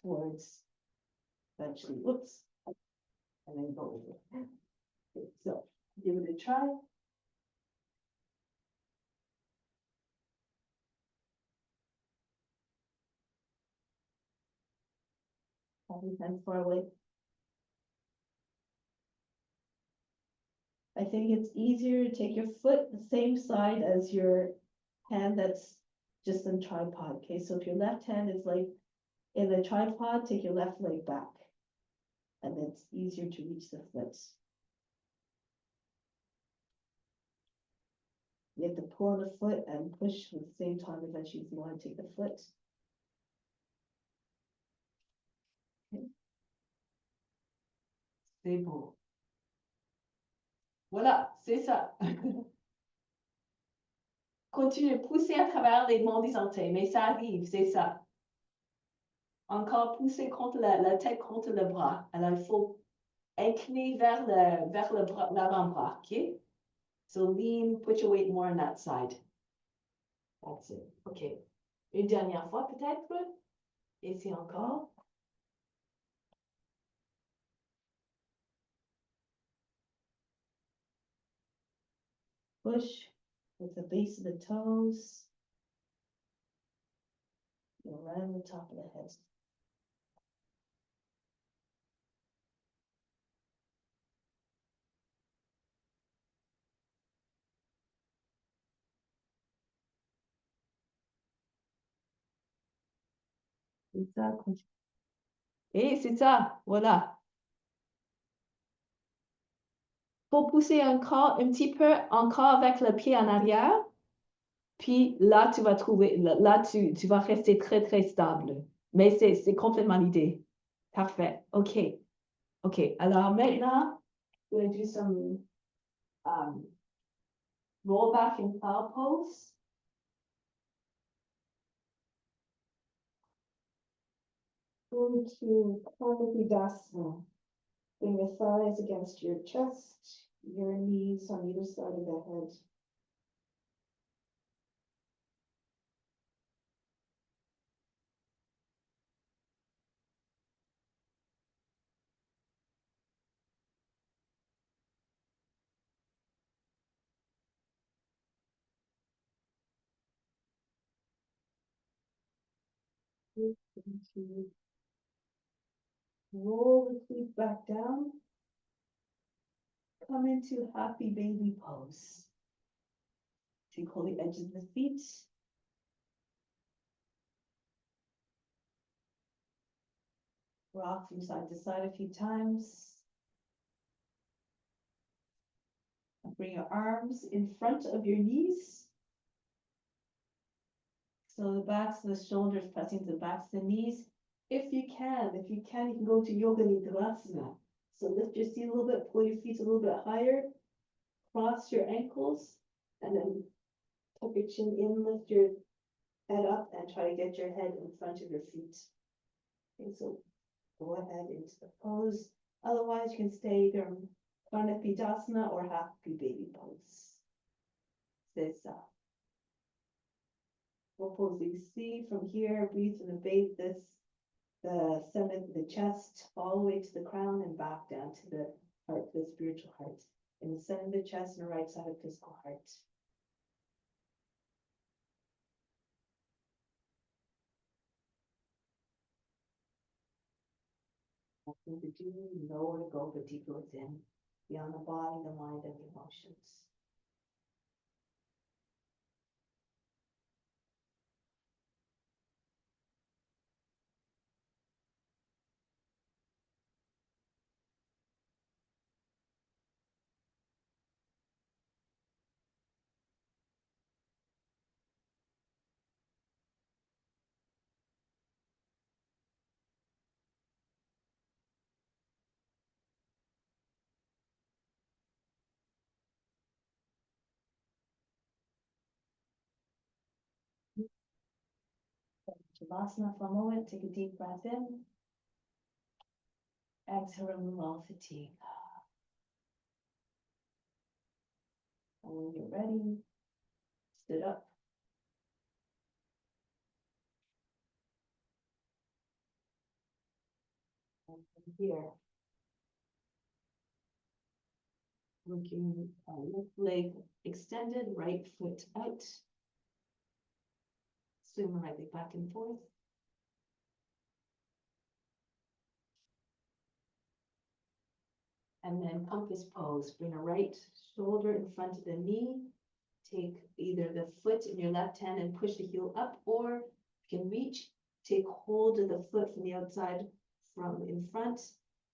towards eventually, whoops, and then go over. Okay, so give it a try. Have your hands far away. I think it's easier to take your foot the same side as your hand that's just in tripod. Okay, so if your left hand is like In the tripod, take your left leg back. And then it's easier to reach the foot. You have to pull on the foot and push at the same time. Eventually, you want to take the foot. C'est beau. Voilà, c'est ça. Continue de pousser à travers les monts des orteils, mais ça arrive, c'est ça. Encore pousser contre la tête contre le bras. Alors, il faut incliner vers l'avant-bras, ok? So lean, put your weight more on that side. That's it. OK. Une dernière fois peut-être. Ici encore. Push with the base of the toes. Around the top of the head. C'est ça. Et c'est ça. Voilà. Faut pousser encore un petit peu encore avec le pied en arrière. Puis là, tu vas trouver, là, tu vas rester très, très stable. Mais c'est complètement l'idée. Parfait. OK. OK. Alors maintenant, we're going to do some roll back in cloud pose. Go to coor.dination. Bring your thighs against your chest, your knees on either side of the head. Into roll the feet back down. Come into happy baby pose. Tickle the edges of the feet. Rock from side to side a few times. Bring your arms in front of your knees. So the backs of the shoulders pressing to the backs of the knees. If you can, you can go to Yoga Nidasana. So lift your seat a little bit, pull your feet a little bit higher, cross your ankles, and then tuck your chin in, lift your head up, and try to get your head in front of your feet. Okay, so go ahead into the pose. Otherwise, you can stay either Dharma or happy baby pose. C'est ça. We'll pose you see from here, breathe in the base, the center of the chest, all the way to the crown and back down to the heart, the spiritual heart. In the center of the chest and the right side of physical heart. Nothing to do, nowhere to go but deeper within, beyond the body, the mind, and the emotions. Shavasana for a moment, take a deep breath in. Exhale, remove all fatigue. And when you're ready, sit up. And from here, looking left leg extended, right foot out. Swing the right leg back and forth. And then compass pose, bring a right shoulder in front of the knee. Take either the foot in your left hand and push the heel up, or you can reach, Take hold of the foot from the outside from in front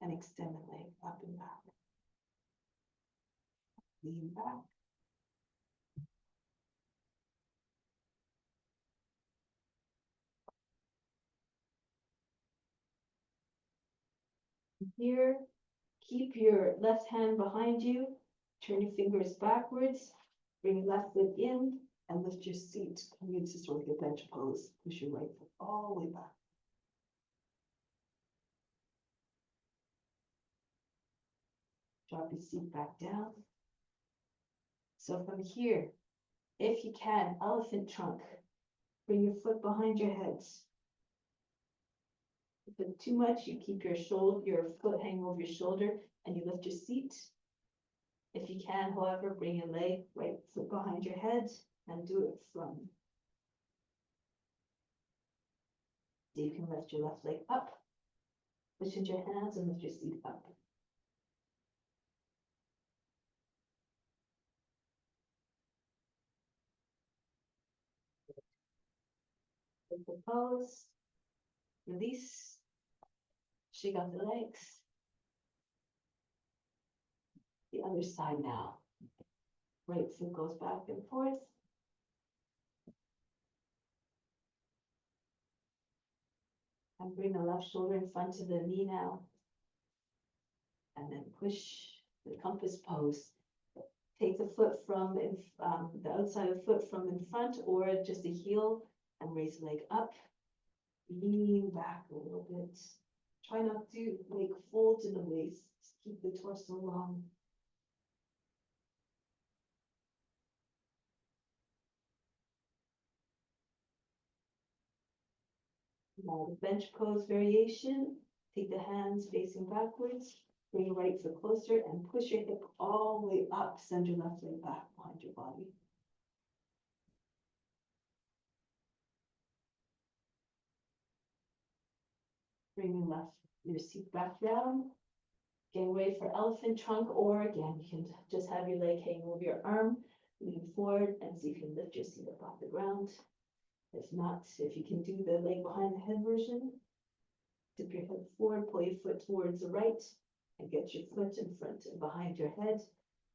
and extend the leg up and back. Lean back. Here, keep your left hand behind you, turn your fingers backwards, bring your left foot in, and lift your seat. Use this one like a bench pose. Push your right foot all the way back. Drop your seat back down. So from here, if you can, elephant trunk. Bring your foot behind your head. If it's too much, you keep your foot hanging over your shoulder and you lift your seat. If you can, however, bring your leg, right foot behind your head and do it from. So you can lift your left leg up, push into your hands and lift your seat up. Take the pose, release, shake out the legs. The other side now. Right foot goes back and forth. And bring the left shoulder in front of the knee now. And then push the compass pose. Take the foot from the outside of the foot from in front or just the heel and raise the leg up. Lean back a little bit. Try not to make folds in the waist. Keep the torso long. Now the bench pose variation. Take the hands facing backwards. Bring your right foot closer and push your hip all the way up. Send your left leg back behind your body. Bring your seat back down. Getting ready for elephant trunk, or again, you can just have your leg hanging over your arm, lean forward and see if you can lift your seat up off the ground. If not, if you can do the leg behind the head version, dip your head forward, pull your foot towards the right, and get your foot in front and behind your head.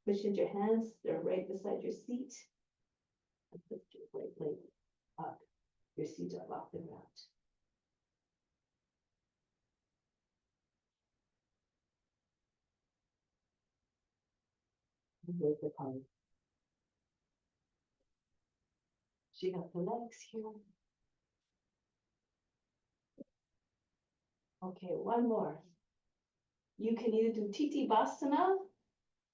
Push into your hands, they're right beside your seat. And lift your right leg up, your seat up off the ground. Break the palm. Shake up the legs here. Okay, one more. You can either do Titivasana,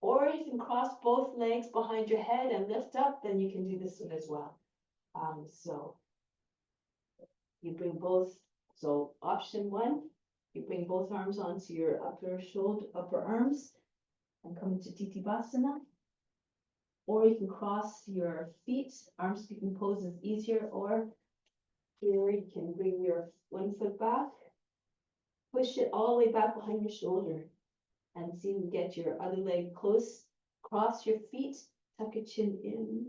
or you can cross both legs behind your head and lift up, then you can do this one as well. So you bring both, so option one, you bring both arms onto your upper arms and come into Titivasana. Or you can cross your feet, arm sweeping pose is easier, or here you can bring your one foot back, push it all the way back behind your shoulder, and see if you get your other leg close, cross your feet, tuck your chin in.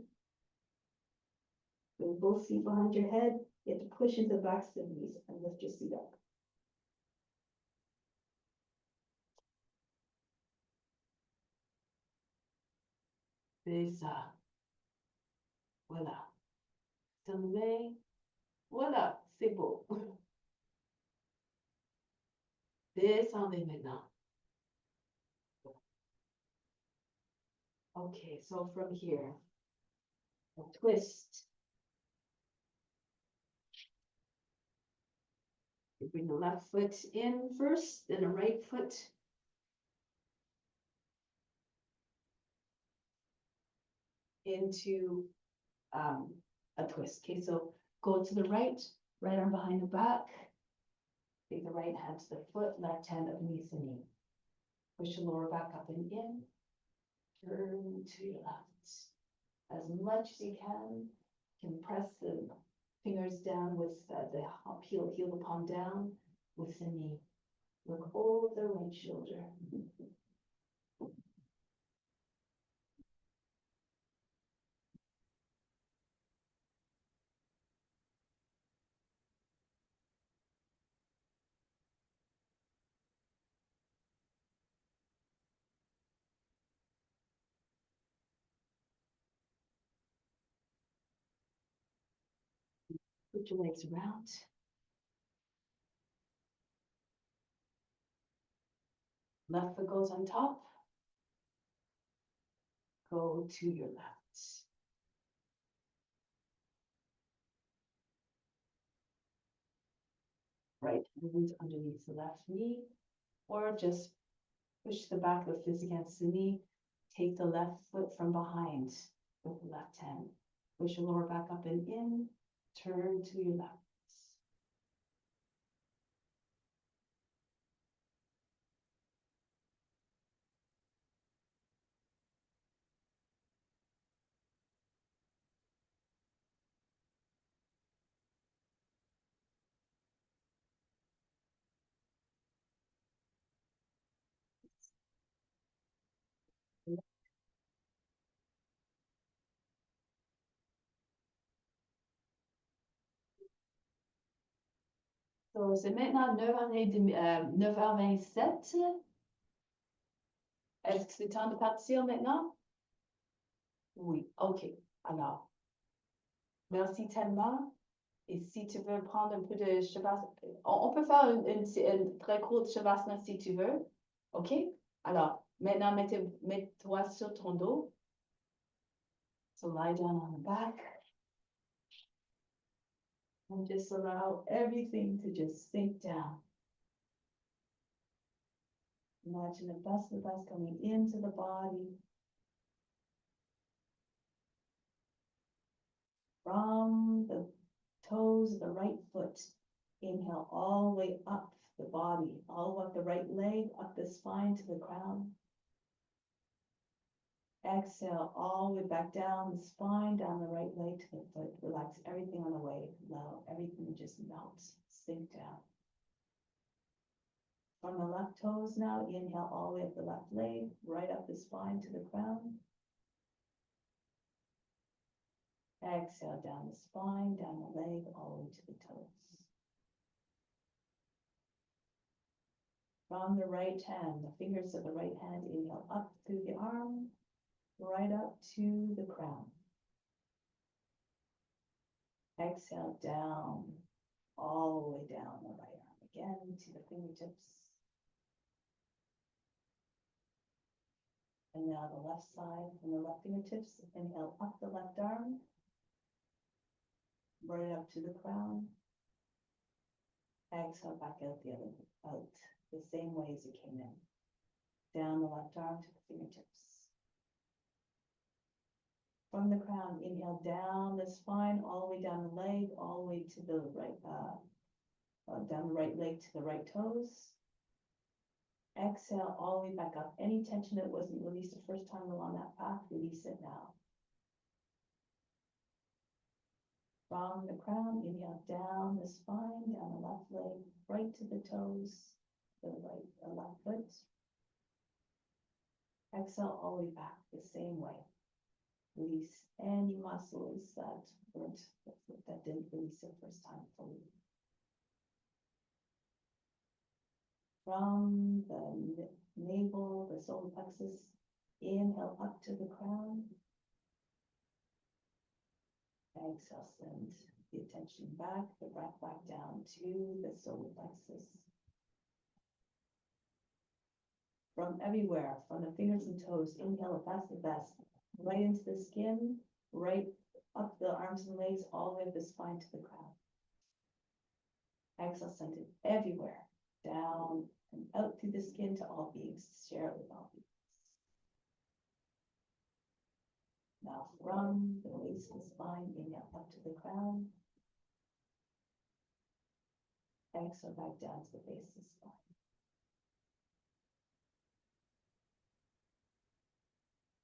Bring both feet behind your head, you have to push into the backs of the knees and lift your seat up. Beza. Voilà. Tournez. Voilà, c'est beau. Descendez maintenant. Okay, so from here, a twist. You bring the left foot in first, then the right foot. Into a twist. Okay, so go to the right arm behind the back. Take the right hand to the foot, left hand underneath the knee. Push the lower back up and in. Turn to your left. As much as you can press the fingers down with the heel the palm down with the knee. Look over the right shoulder. Put your legs around. Left foot goes on top. Go to your left. Right hand underneath the left knee, or just push the back of the fist against the knee. Take the left foot from behind with the left hand. Push your lower back up and in. Turn to your left. So, c'est maintenant 9h30, 9h27. Est-ce que c'est temps de partir maintenant? Oui, ok. Alors, merci tellement. Et si tu veux prendre un peu de shavasana, on peut faire une très courte shavasana si tu veux. Ok? Alors, maintenant, mets-toi sur ton dos. So lie down on the back. And just allow everything to just sink down. Imagine the best coming into the body. From the toes of the right foot, inhale all the way up the body, all the way up the right leg, up the spine to the crown. Exhale all the way back down the spine, down the right leg to the foot. Relax everything on the way. Allow everything to just melt, sink down. From the left toes now, inhale all the way up the left leg, right up the spine to the crown. Exhale down the spine, down the leg, all the way to the toes. From the right hand, the fingers of the right hand, inhale up through the arm, right up to the crown. Exhale down, all the way down the right arm again to the fingertips. And now the left side from the left fingertips, inhale up the left arm, right up to the crown. Exhale back out the other, out the same way as you came in. Down the left arm to the fingertips. From the crown, inhale down the spine, all the way down the leg, all the way to the right, down the right leg to the right toes. Exhale all the way back up. Any tension that wasn't released the first time along that path, release it now. From the crown, inhale down the spine, down the left leg, right to the toes, the right, left foot. Exhale all the way back the same way. Release any muscles that didn't release the first time fully. From the navel, the solar plexus, inhale up to the crown. Exhale, send the attention back, the breath back down to the solar plexus. From everywhere, from the fingers and toes, inhale past the best, right into the skin, right up the arms and legs, all the way up the spine to the crown. Exhale, send it everywhere, down and out through the skin to all beings, share it with all beings. Now from the base of the spine, inhale up to the crown. Exhale back down to the base of the spine.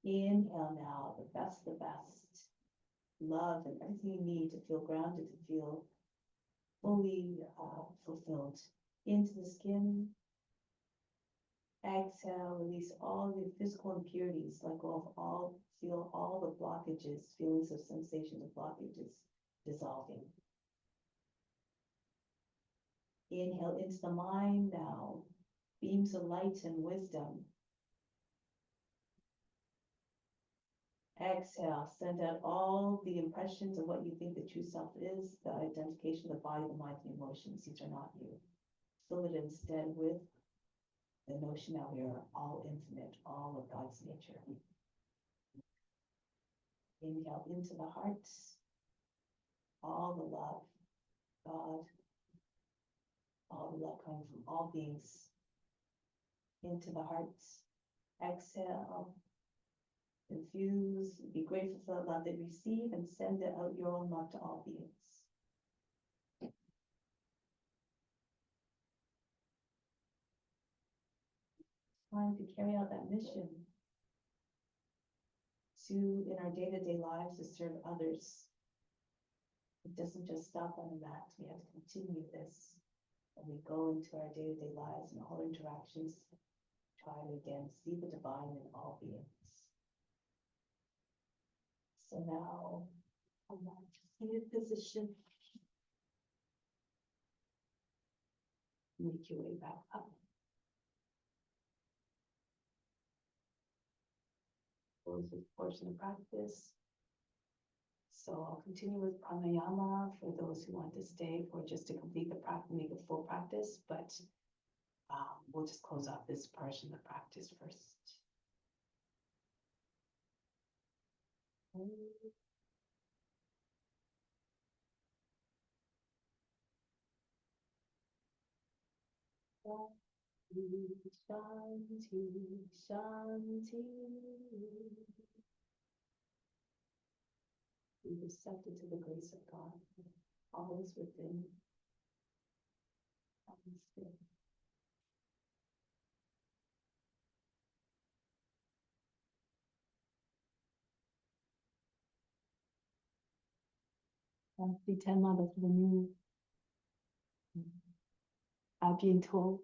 Inhale now, the best, love and everything you need to feel grounded, to feel fully fulfilled into the skin. Exhale, release all the physical impurities, let go of all, feel all the blockages, feelings of sensation of blockages dissolving. Inhale into the mind now, beams of light and wisdom. Exhale, send out all the impressions of what you think the true self is, the identification of the body, the mind, the emotions. These are not you. Fill it instead with the notion that we are all infinite, all of God's nature. Inhale into the heart, all the love, God, all the love coming from all beings into the heart. Exhale, infuse, be grateful for the love they receive, and send out your own love to all beings. Time to carry out that mission to, in our day-to-day lives, to serve others. It doesn't just stop on the mat. We have to continue this when we go into our day-to-day lives and all interactions. Try to again see the divine in all beings. So now, I'm in a seated position. Make your way back up. Close this portion of practice. So I'll continue with pranayama for those who want to stay or just to complete the practice, make a full practice, but we'll just close out this portion of practice first. Shanti, Shanti. Be receptive to the grace of God, always within. Namaste. The 10 mothers of the new à bientôt.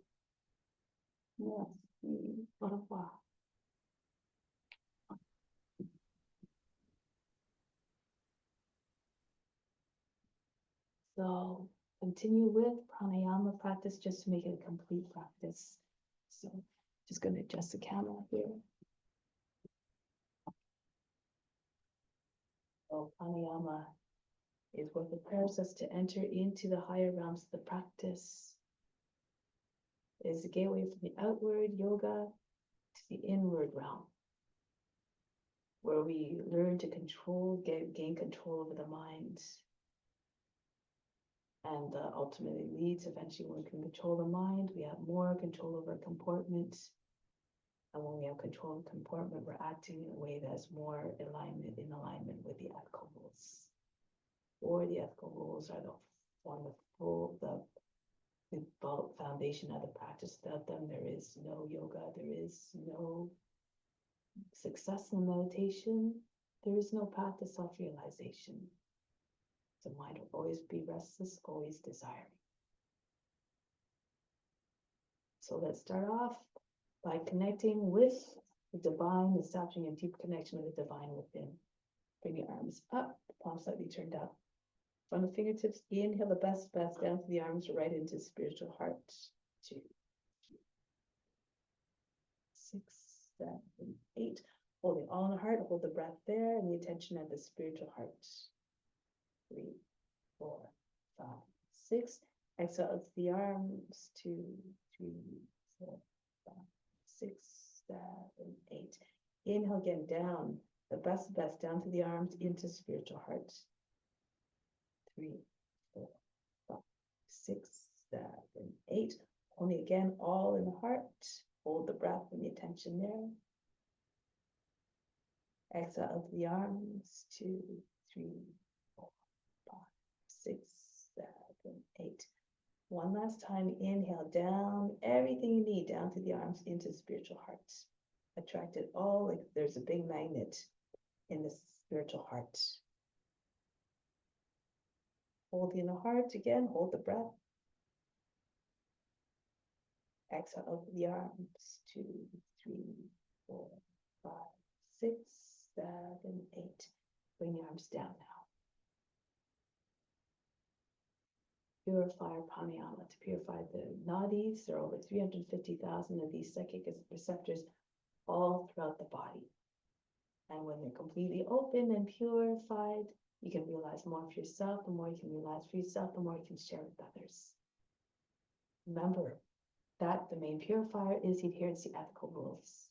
Merci. Au revoir. So continue with pranayama practice just to make it a complete practice. So just going to adjust the camera here. So pranayama is what prepares us to enter into the higher realms of the practice. It is a gateway from the outward yoga to the inward realm, where we learn to gain control over the mind. And ultimately leads, eventually when we can control the mind, we have more control over comportment. And when we have control of comportment, we're acting in a way that's more in alignment with the ethical rules. Or the ethical rules are the foundation of the practice. Without them, there is no yoga, there is no success in meditation, there is no path to self-realization. The mind will always be restless, always desiring. So let's start off by connecting with the divine, establishing a deep connection with the divine within. Bring your arms up, palms slightly turned up. From the fingertips, inhale the best breath down to the arms, right into spiritual heart. 2, 6, 7, 8. Holding all in the heart, hold the breath there and the attention at the spiritual heart. 3, 4, 5, 6. Exhale out to the arms. 2, 3, 4, 5, 6, 7, 8. Inhale again down. The best down to the arms into spiritual heart. 3, 4, 5, 6, 7, 8. Only again, all in the heart. Hold the breath and the attention there. Exhale out to the arms. 2, 3, 4, 5, 6, 7, 8. One last time, inhale down, everything you need down to the arms into spiritual heart. Attract it all like there's a big magnet in the spiritual heart. Hold in the heart again, hold the breath. Exhale out the arms. 2, 3, 4, 5, 6, 7, 8. Bring the arms down now. Purify pranayama to purify the nadis. There are over 350,000 of these psychic receptors all throughout the body. And when they're completely open and purified, you can realize more for yourself. The more you can realize for yourself, the more you can share with others. Remember that the main purifier is adherence to ethical rules.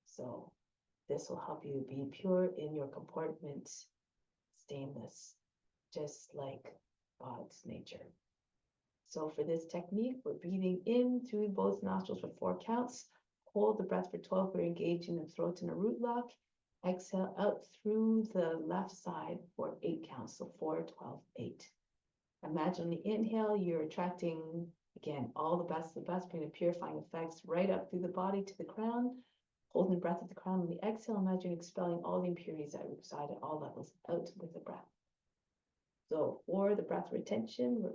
So this will help you be pure in your comportment, stainless, just like God's nature. So for this technique, we're breathing in through both nostrils for 4 counts. Hold the breath for 12. We're engaging the throat in a root lock. Exhale out through the left side for 8 counts. So 4, 12, 8. Imagine on the inhale, you're attracting, again, all the best, bringing purifying effects right up through the body to the crown. Holding the breath at the crown. On the exhale, imagine expelling all the impurities that reside at all levels out with the breath. So for the breath retention,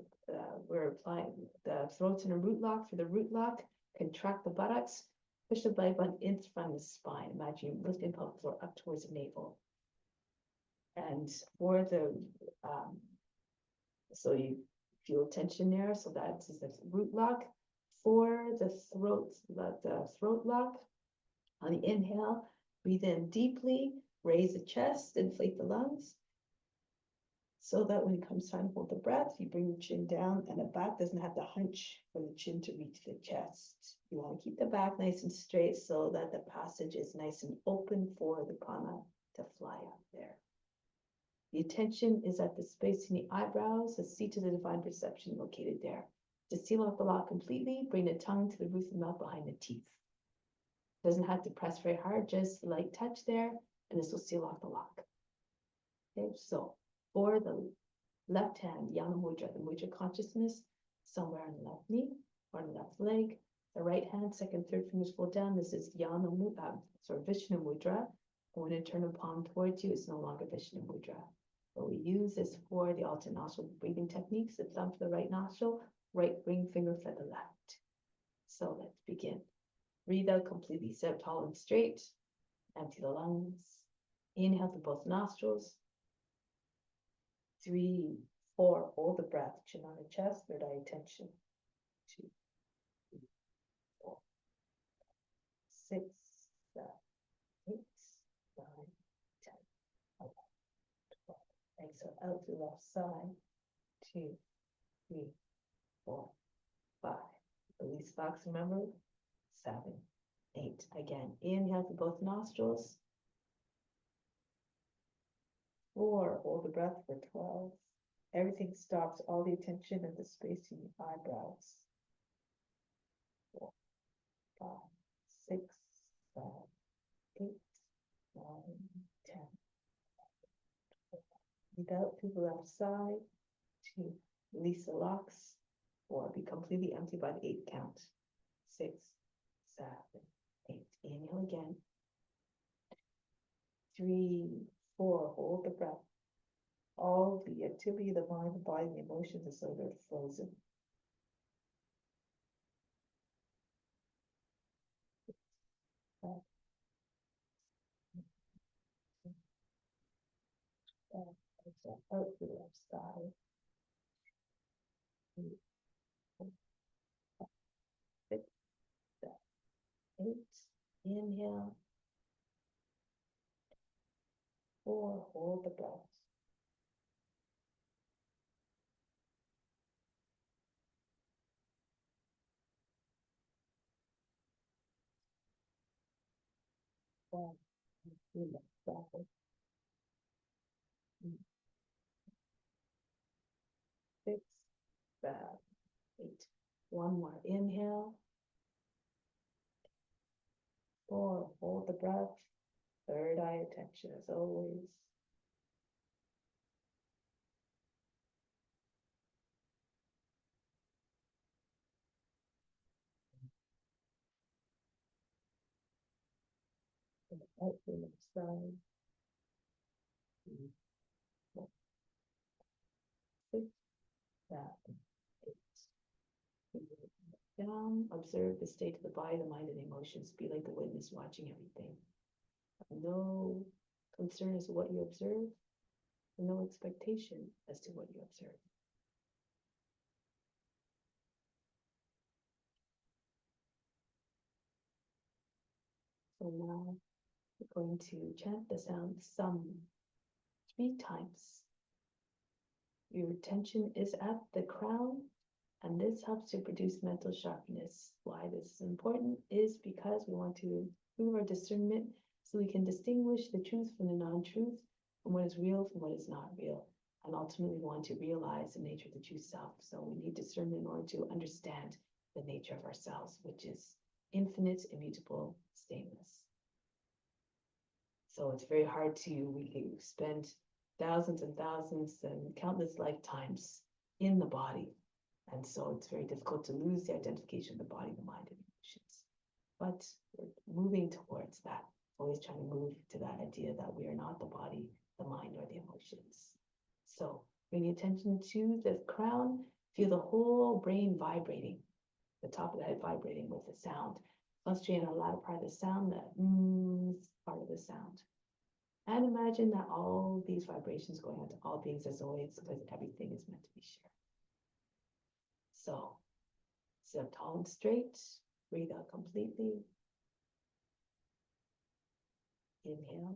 we're applying the throats in a root lock. For the root lock, contract the buttocks, push the belly button in front of the spine. Imagine you lifting pelvic floor up towards the navel. And for the, so you feel tension there. So that's the root lock. For the throat lock, on the inhale, breathe in deeply, raise the chest, inflate the lungs. So that when it comes time to hold the breath, you bring the chin down and the back doesn't have to hunch for the chin to reach the chest. You want to keep the back nice and straight so that the passage is nice and open for the prana to fly up there. The attention is at the space in the eyebrows, the seat of the divine perception located there. To seal off the lock completely, bring the tongue to the roof of the mouth behind the teeth. Doesn't have to press very hard, just light touch there, and this will seal off the lock. Okay, so for the left hand, Yana Mudra, the Mudra consciousness, somewhere on the left knee or on the left leg. The right hand, second, third fingers fall down. This is Yana Mudra, Vishnu Mudra. And when you turn the palm towards you, it's no longer Vishnu Mudra. But we use this for the alternate nostril breathing techniques. The thumb for the right nostril, right ring finger for the left. So let's begin. Breathe out completely, sit up tall and straight. Empty the lungs. Inhale through both nostrils. 3, 4, hold the breath, chin on the chest, third eye attention. 2, 3, 4, 6, 7, 8, 9, 10, 11, 12. Exhale out to the left side. 2, 3, 4, 5. Release box, remember? 7, 8. Again, inhale through both nostrils. 4, hold the breath for 12. Everything stops, all the attention and the space in the eyebrows. 4, 5, 6, 7, 8, 9, 10. Breathe out to the left side. 2, release the locks. 4, be completely empty by the 8 count. 6, 7, 8. Inhale again. 3, 4, hold the breath. All the activity of the mind, the body, and the emotions is so they're frozen. 5, 6, out to the left side. 3, 4, 5, 6, 7, 8. Inhale. 4, hold the breath. 1, 2, left side. 6, 7, 8. One more inhale. 4, hold the breath. Third eye attention as always. 5, out to the left side. 3, 4, 6, 7, 8. Down, observe the state of the body, the mind, and the emotions. Be like the witness watching everything. Have no concern as to what you observe, and no expectation as to what you observe. So now We're going to chant the sound sum 3 times. Your attention is at the crown, and this helps to produce mental sharpness. Why this is important is because we want to improve our discernment so we can distinguish the truth from the non-truth, from what is real from what is not real, and ultimately want to realize the nature of the true self. So we need discernment in order to understand the nature of ourselves, which is infinite, immutable, stainless. So it's very hard we can spend thousands and thousands and countless lifetimes in the body. And so it's very difficult to lose the identification of the body, the mind, and emotions. But we're moving towards that, always trying to move to that idea that we are not the body, the mind, or the emotions. So bring attention to the crown, feel the whole brain vibrating, the top of the head vibrating with the sound. Concentrate on the latter part of the sound, that part of the sound. And imagine that all these vibrations going out to all beings as always, because everything is meant to be shared. So sit up tall and straight, breathe out completely. Inhale.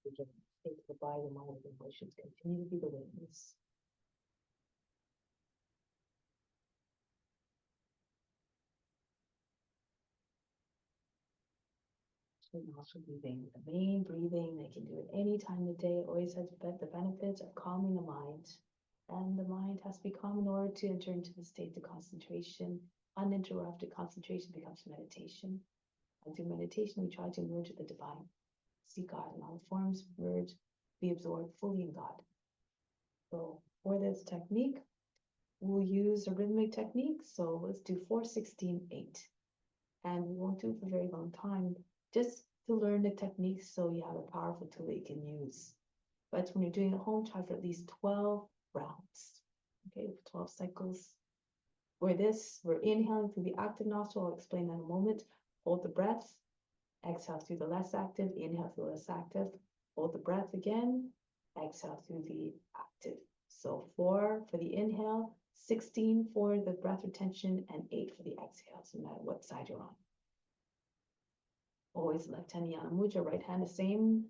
Again, think the body, the mind, and emotions continue to be the witness. Nostril breathing, the main breathing. They can do it any time of day. It always has the benefits of calming the mind. And the mind has to be calm in order to enter into the state of concentration. Uninterrupted concentration becomes meditation. And through meditation, we try to merge with the divine. See God in all forms, merge, be absorbed fully in God. So for this technique, we'll use a rhythmic technique. So let's do 4, 16, 8. And we won't do it for a very long time, just to learn the techniques so you have a powerful tool that you can use. But when you're doing it at home, try for at least 12 rounds. Okay, 12 cycles. For this, we're inhaling through the active nostril. I'll explain that in a moment. Hold the breath. Exhale through the less active. Inhale through the less active. Hold the breath again. Exhale through the active. So 4 for the inhale, 16 for the breath retention, and 8 for the exhale, so no matter what side you're on. Always left hand Jnana Mudra, right hand the same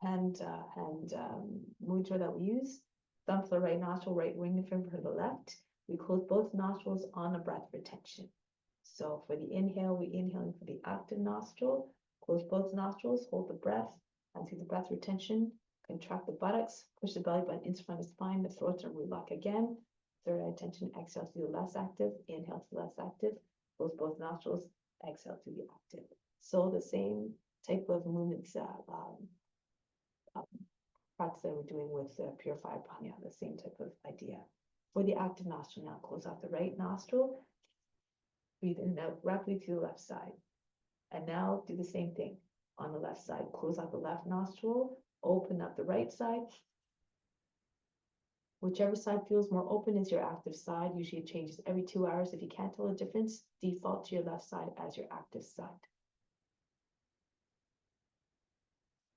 hand mudra that we use. Thumb for the right nostril, right ring finger for the left. We close both nostrils on a breath retention. So for the inhale, we inhaling for the active nostril, close both nostrils, hold the breath, and through the breath retention, contract the buttocks, push the belly button into front of the spine, the throat and root again. Third eye tension, exhale to the less active, inhale to the less active, close both nostrils, exhale to the active. So the same type of movements, practice that we're doing with purified prana, the same type of idea. For the active nostril now, close out the right nostril, breathe in and out rapidly to the left side. And now do the same thing on the left side. Close out the left nostril, open up the right side. Whichever side feels more open is your active side. Usually it changes every 2 hours. If you can't tell the difference, default to your left side as your active side.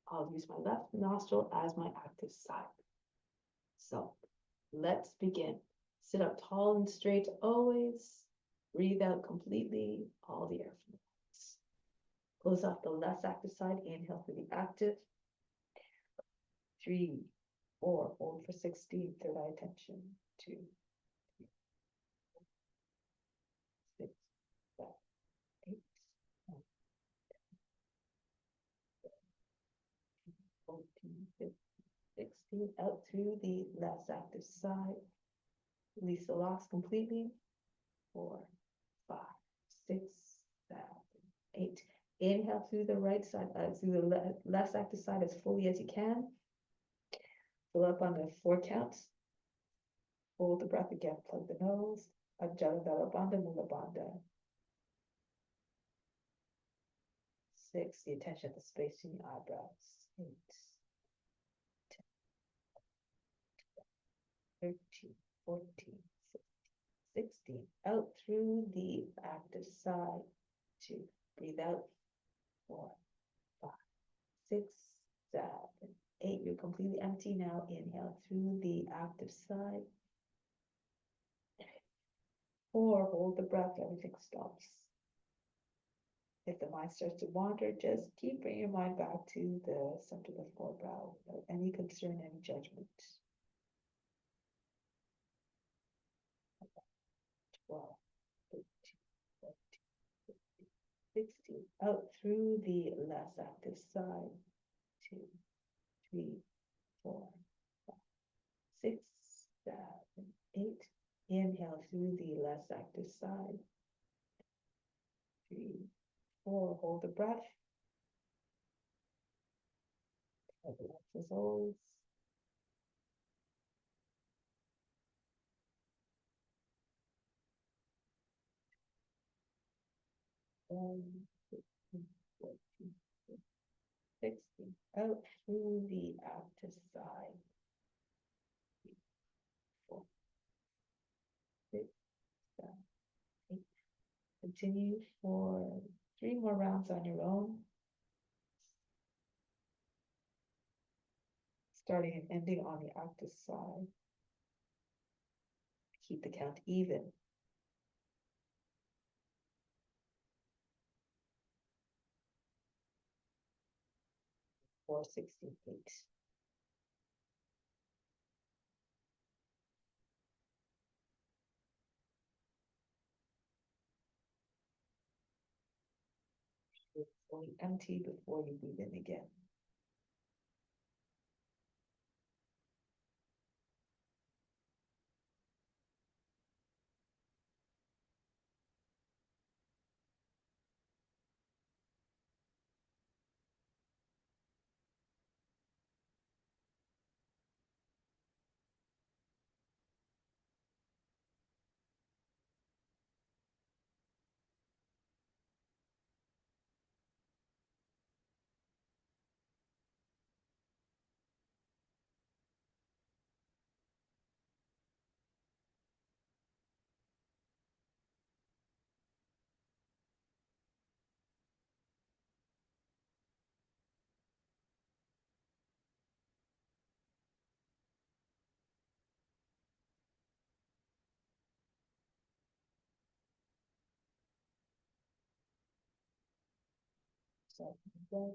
I'll use my left nostril as my active side. So let's begin. Sit up tall and straight always. Breathe out completely, all the air from the lungs. Close off the left active side. Inhale through the active. 3, 4, hold for 16, third eye attention. 2, 6, 7, 8, 9, 14, 15, 16. Out through the left active side. Release the locks completely. 4, 5, 6, 7, 8. Inhale through the right side, through the left active side as fully as you can. Fill up on the 4 counts. Hold the breath again. Plug the nose. Ajala Dala Bandha Mula Bandha. 6. The attention at the space in your eyebrows. 8, 10, 13, 14, 16. Out through the active side. 2. Breathe out. 4, 5, 6, 7, 8. You're completely empty now. Inhale through the active side. 4. Hold the breath. Everything stops. If the mind starts to wander, just keep bringing your mind back to the center of the forebrow without any concern, any judgment. 12, 13, 14, 15, 16. Out through the less active side. 2, 3, 4, 5, 6, 7, 8. Inhale through the less active side. 3, 4. Hold the breath. Relax as always. 1, 15, 14, 16. Out through the active side. 4, 6, 7, 8. Continue for 3 more rounds on your own. Starting and ending on the active side. Keep the count even. 4, 16, 8. You're fully empty before you breathe in again. So, breath.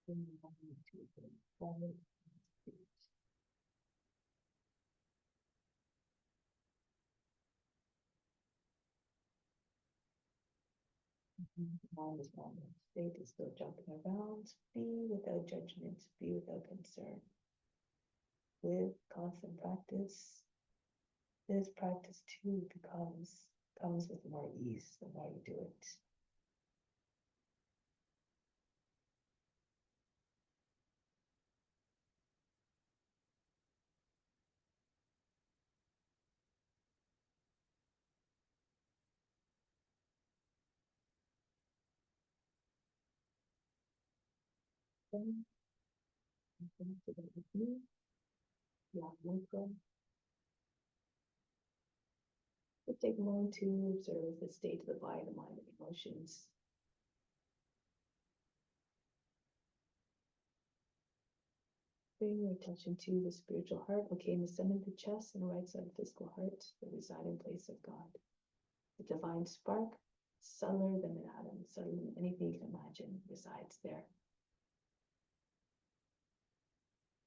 Bring the body to the forward. Mind is wandering. State is still jumping around. Be without judgment. Be without concern. With constant practice, this practice too comes with more ease the more you do it. Yeah, we take a moment to observe the state of the body, the mind, and emotions. Bring your attention to the spiritual heart, located in the center of the chest and the right side of the physical heart, the residing place of God. The divine spark, subtler than an atom, subtler than anything you can imagine, resides there.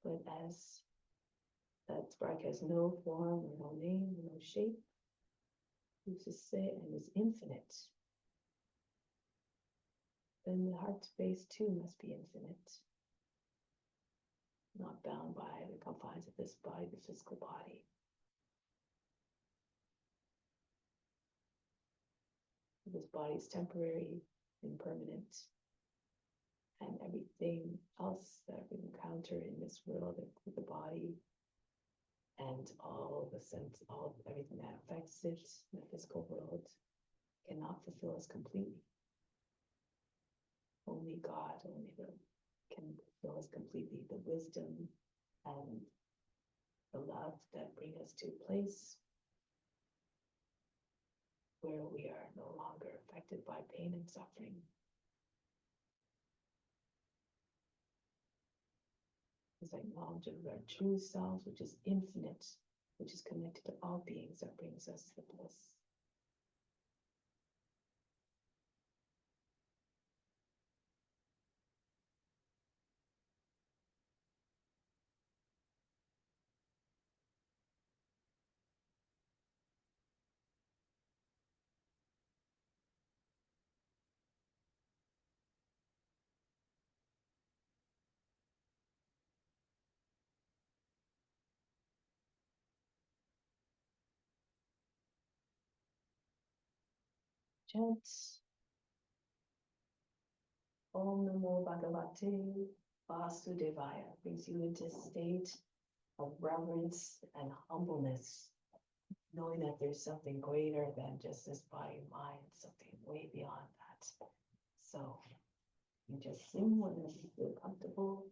But as that spark has no form or no name or no shape, who's to say, and is infinite, then the heart space too must be infinite, not bound by the confines of this body, the physical body. This body is temporary, impermanent, and everything else that we encounter in this world, the body, and all the sense, everything that affects it in the physical world, cannot fulfill us completely. Only God, can fulfill us completely. The wisdom and the love that bring us to a place where we are no longer affected by pain and suffering. It's like knowledge of our true selves, which is infinite, which is connected to all beings, that brings us the bliss. Chant Om Namo Bhagavate Vasudevaya, brings you into a state of reverence and humbleness, knowing that there's something greater than just this body and mind, something way beyond that. So you just sing whenever you feel comfortable.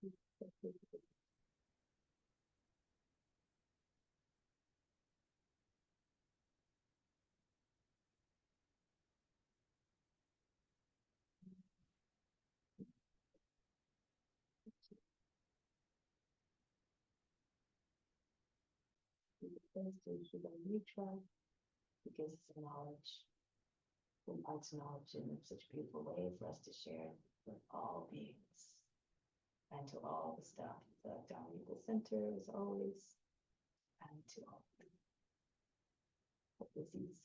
First is the neutral, because it's knowledge. Imparts knowledge in such a beautiful way for us to share with all beings and to all the stuff. The Dharma Yoga Center is always, and to all the disease.